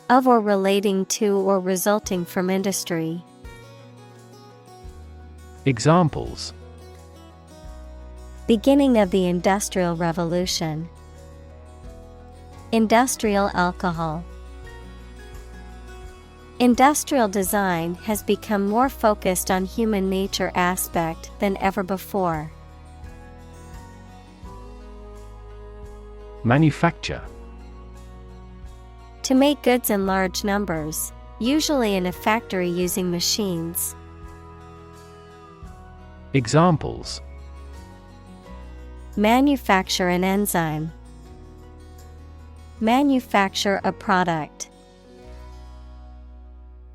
Of or relating to or resulting from industry. Examples: Beginning of the Industrial Revolution. Industrial alcohol. Industrial design has become more focused on human nature aspect than ever before. Manufacture. To make goods in large numbers, usually in a factory using machines. Examples: Manufacture an enzyme. Manufacture a product.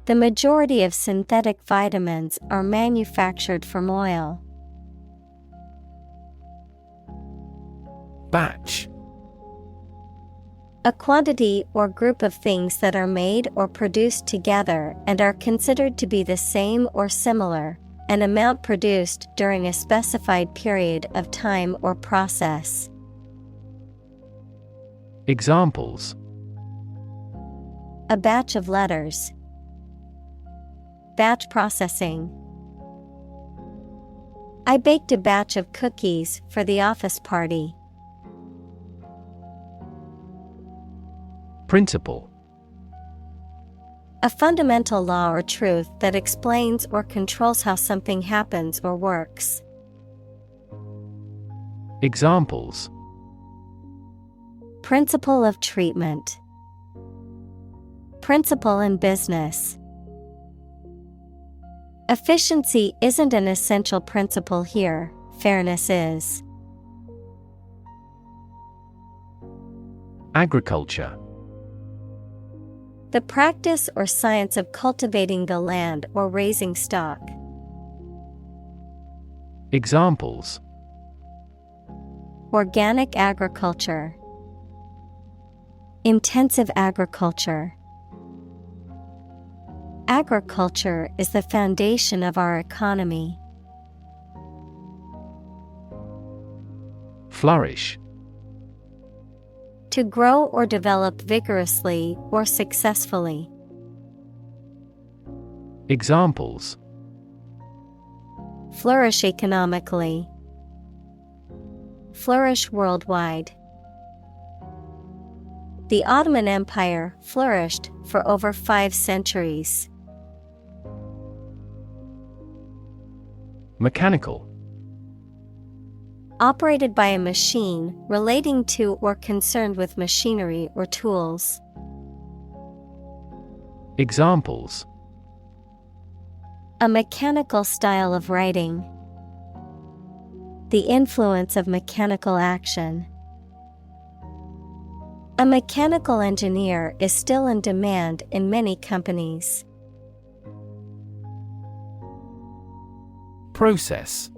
The majority of synthetic vitamins are manufactured from oil. Batch. A quantity or group of things that are made or produced together and are considered to be the same or similar, an amount produced during a specified period of time or process. Examples: A batch of letters. Batch processing. I baked a batch of cookies for the office party. Principle. A fundamental law or truth that explains or controls how something happens or works. Examples: Principle of treatment. Principle in business. Efficiency isn't an essential principle here, fairness is. Agriculture. The practice or science of cultivating the land or raising stock. Examples: Organic agriculture. Intensive agriculture. Agriculture is the foundation of our economy. Flourish. To grow or develop vigorously or successfully. Examples: Flourish economically. Flourish worldwide. The Ottoman Empire flourished for over 5 centuries. Mechanical. Operated by a machine, relating to or concerned with machinery or tools. Examples: A mechanical style of writing. The influence of mechanical action. A mechanical engineer is still in demand in many companies. Process.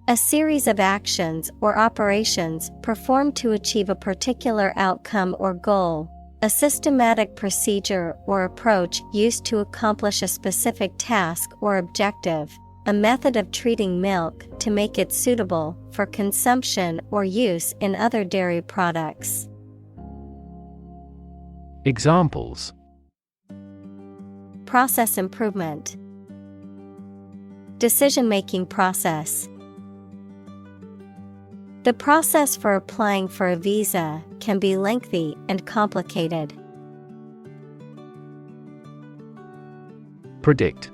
A series of actions or operations performed to achieve a particular outcome or goal. A systematic procedure or approach used to accomplish a specific task or objective. A method of treating milk to make it suitable for consumption or use in other dairy products. Examples: Process improvement. Decision-making process. The process for applying for a visa can be lengthy and complicated. Predict.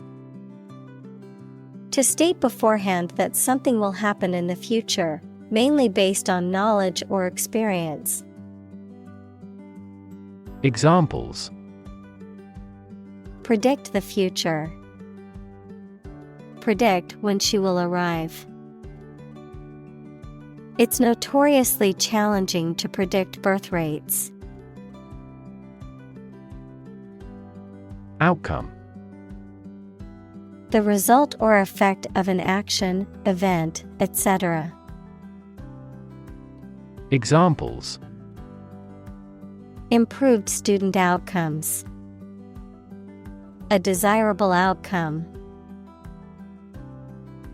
To state beforehand that something will happen in the future, mainly based on knowledge or experience. Examples: Predict the future. Predict when she will arrive. It's notoriously challenging to predict birth rates. Outcome. The result or effect of an action, event, etc. Examples: Improved student outcomes. A desirable outcome.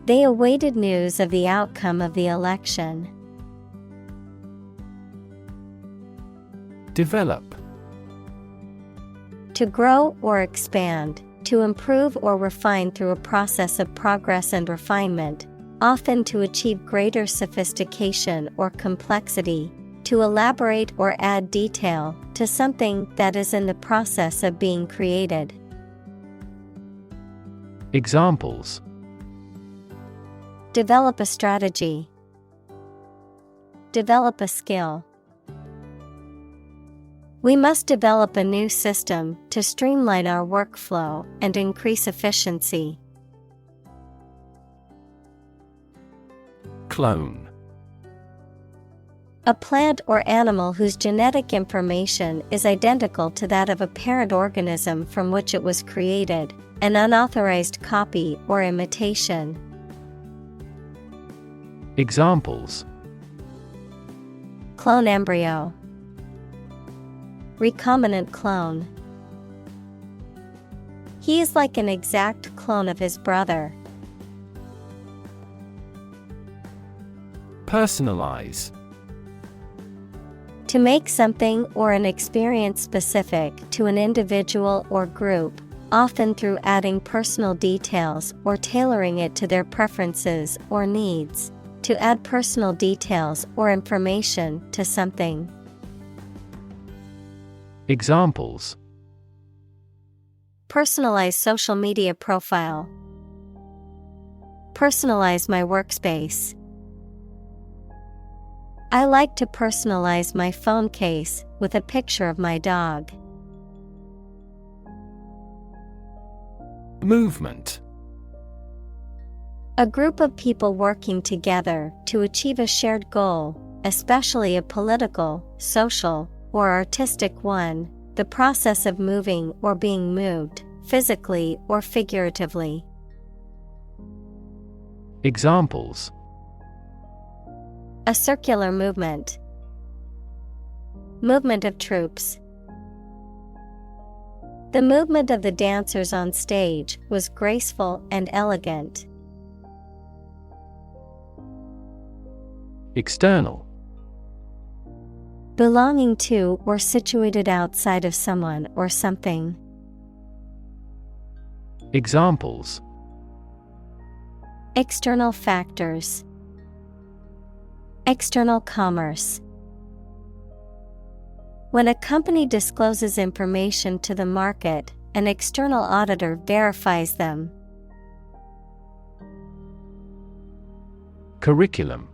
They awaited news of the outcome of the election. Develop. To grow or expand, to improve or refine through a process of progress and refinement, often to achieve greater sophistication or complexity, to elaborate or add detail to something that is in the process of being created. Examples: Develop a strategy. Develop a skill. We must develop a new system to streamline our workflow and increase efficiency. Clone. A plant or animal whose genetic information is identical to that of a parent organism from which it was created, an unauthorized copy or imitation. Examples: Clone embryo. Recombinant clone. He is like an exact clone of his brother. Personalize. To make something or an experience specific to an individual or group, often through adding personal details or tailoring it to their preferences or needs. To add personal details or information to something. Examples: Personalize social media profile. Personalize my workspace. I like to personalize my phone case with a picture of my dog. Movement. A group of people working together to achieve a shared goal, especially a political, social, or artistic one, the process of moving or being moved, physically or figuratively. Examples: A circular movement. Movement of troops. The movement of the dancers on stage was graceful and elegant. External. Belonging to or situated outside of someone or something. Examples. External factors. External commerce. When a company discloses information to the market, an external auditor verifies them. Curriculum.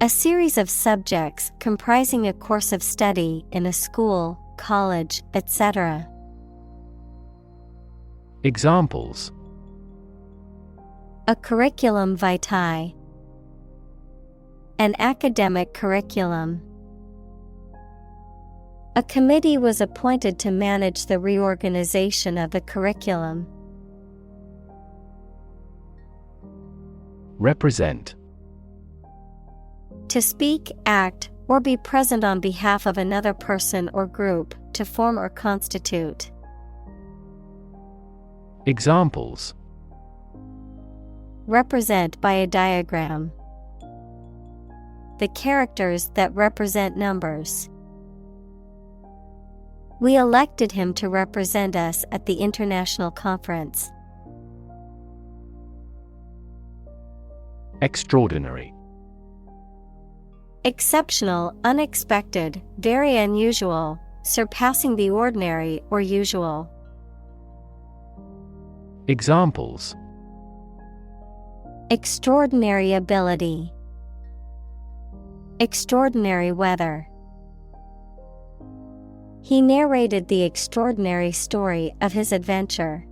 A series of subjects comprising a course of study in a school, college, etc. Examples. A curriculum vitae. An academic curriculum. A committee was appointed to manage the reorganization of the curriculum. Represent. To speak, act, or be present on behalf of another person or group, to form or constitute. Examples. Represent by a diagram. The characters that represent numbers. We elected him to represent us at the international conference. Extraordinary. Exceptional, unexpected, very unusual, surpassing the ordinary or usual. Examples. Extraordinary ability. Extraordinary weather. He narrated the extraordinary story of his adventure.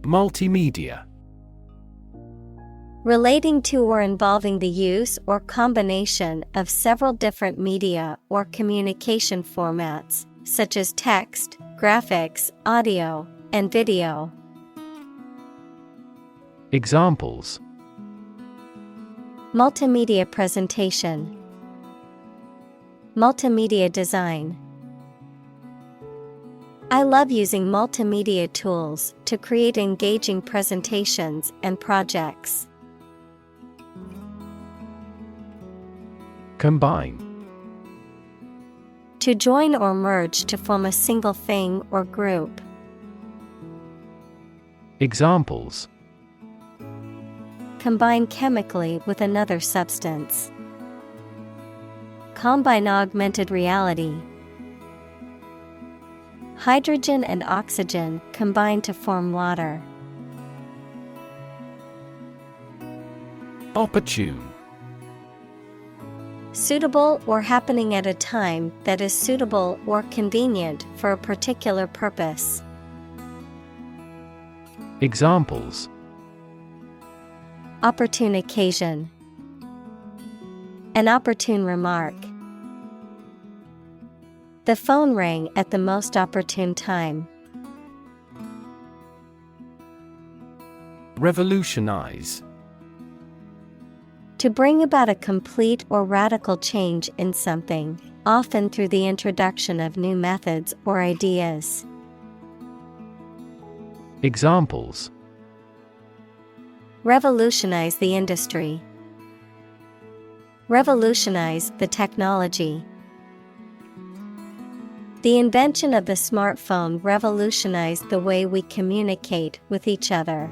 Multimedia. Relating to or involving the use or combination of several different media or communication formats, such as text, graphics, audio, and video. Examples. Multimedia presentation. Multimedia design. I love using multimedia tools to create engaging presentations and projects. Combine. To join or merge to form a single thing or group. Examples. Combine chemically with another substance. Combine augmented reality. Hydrogen and oxygen combine to form water. Opportune. Suitable or happening at a time that is suitable or convenient for a particular purpose. Examples. Opportune occasion. An opportune remark. The phone rang at the most opportune time. Revolutionize. To bring about a complete or radical change in something, often through the introduction of new methods or ideas. Examples. Revolutionize the industry. Revolutionize the technology. The invention of the smartphone revolutionized the way we communicate with each other.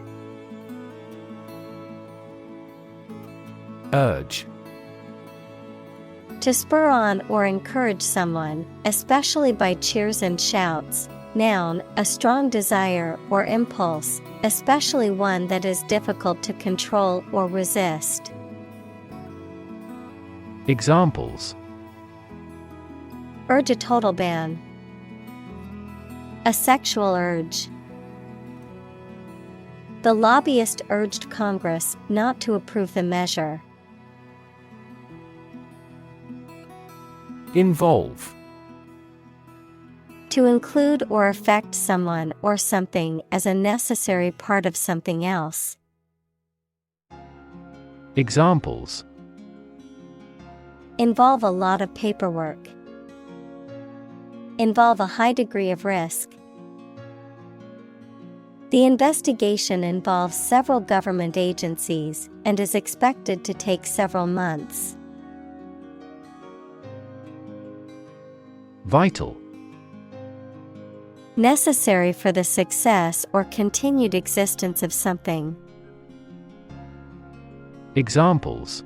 Urge. To spur on or encourage someone, especially by cheers and shouts. Noun, a strong desire or impulse, especially one that is difficult to control or resist. Examples. Urge a total ban. A sexual urge. The lobbyist urged Congress not to approve the measure. Involve. To include or affect someone or something as a necessary part of something else. Examples. Involve a lot of paperwork. Involve a high degree of risk. The investigation involves several government agencies and is expected to take several months. Vital. Necessary for the success or continued existence of something. Examples: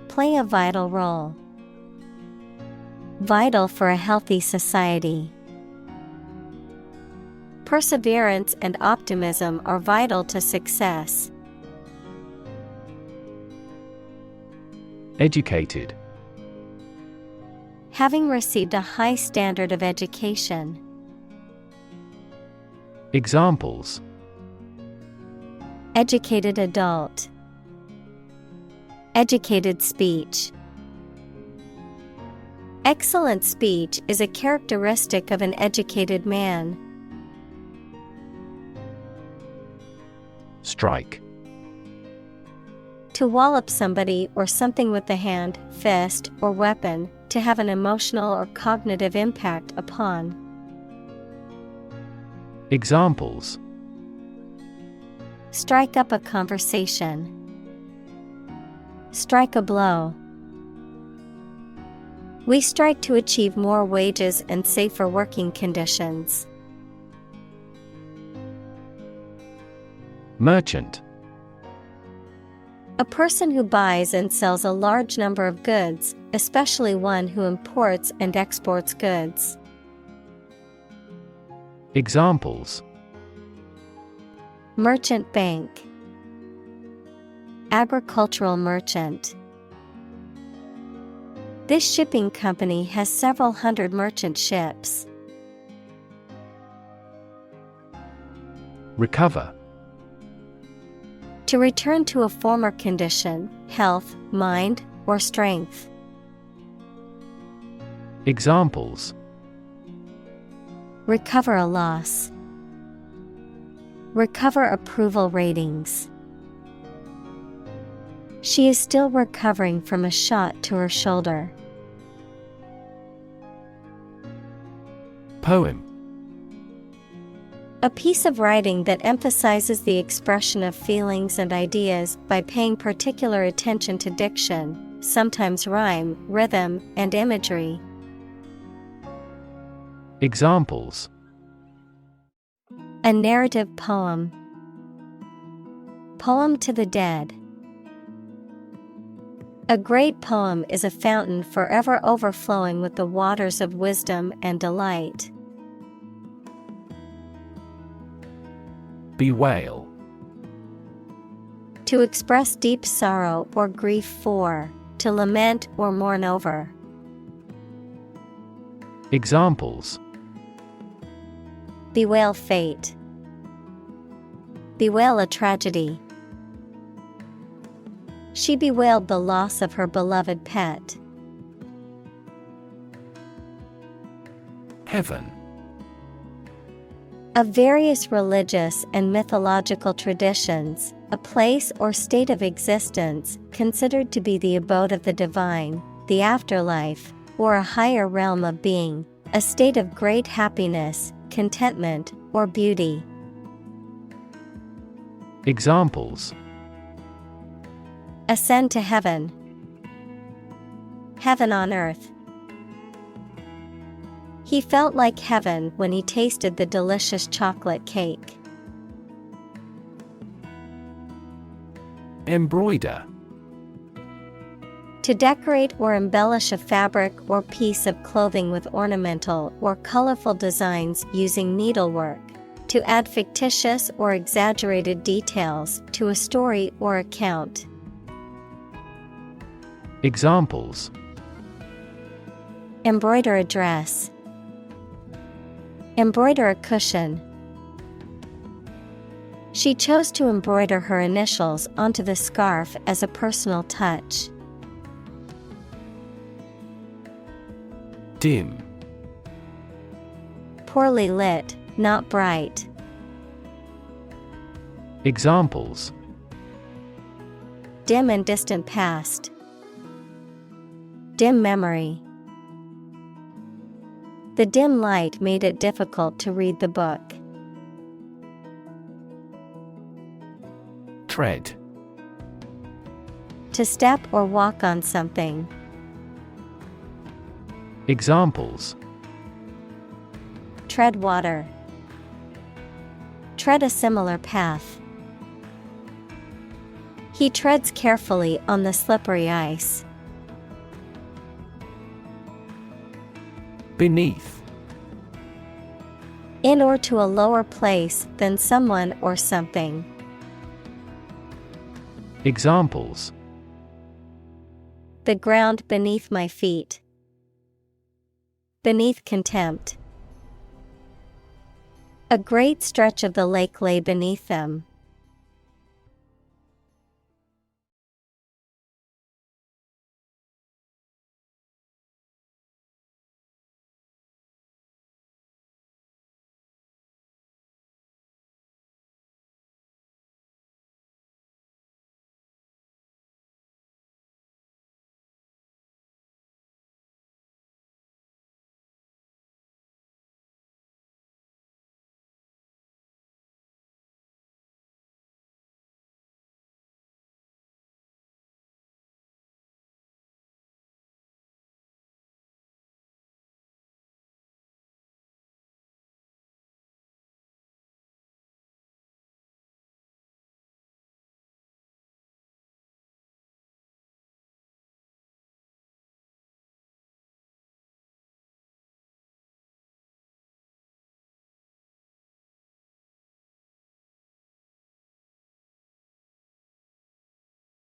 Play a vital role. Vital for a healthy society. Perseverance and optimism are vital to success. Educated. Having received a high standard of education. Examples: Educated adult. Educated speech. Excellent speech is a characteristic of an educated man. Strike. To wallop somebody or something with the hand, fist, or weapon, to have an emotional or cognitive impact upon. Examples: Strike up a conversation. Strike a blow. We strike to achieve more wages and safer working conditions. Merchant. A person who buys and sells a large number of goods, especially one who imports and exports goods. Examples: Merchant bank. Agricultural merchant. This shipping company has several hundred merchant ships. Recover. To return to a former condition, health, mind, or strength. Examples: Recover a loss. Recover approval ratings. She is still recovering from a shot to her shoulder. Poem. A piece of writing that emphasizes the expression of feelings and ideas by paying particular attention to diction, sometimes rhyme, rhythm, and imagery. Examples: A narrative poem. Poem to the dead. A great poem is a fountain forever overflowing with the waters of wisdom and delight. Bewail. To express deep sorrow or grief for, to lament or mourn over. Examples: Bewail fate. Bewail a tragedy. She bewailed the loss of her beloved pet. Heaven. Of various religious and mythological traditions, a place or state of existence considered to be the abode of the divine, the afterlife, or a higher realm of being, a state of great happiness, contentment, or beauty. Examples: Ascend to heaven. Heaven on earth. He felt like heaven when he tasted the delicious chocolate cake. Embroider. To decorate or embellish a fabric or piece of clothing with ornamental or colorful designs using needlework. To add fictitious or exaggerated details to a story or account. Examples: Embroider a dress. Embroider a cushion. She chose to embroider her initials onto the scarf as a personal touch. Dim. Poorly lit, not bright. Examples: Dim and distant past. Dim memory. The dim light made it difficult to read the book. Tread. To step or walk on something. Examples: Tread water. Tread a similar path. He treads carefully on the slippery ice. Beneath. In or to a lower place than someone or something. Examples: The ground beneath my feet. Beneath contempt. A great stretch of the lake lay beneath them.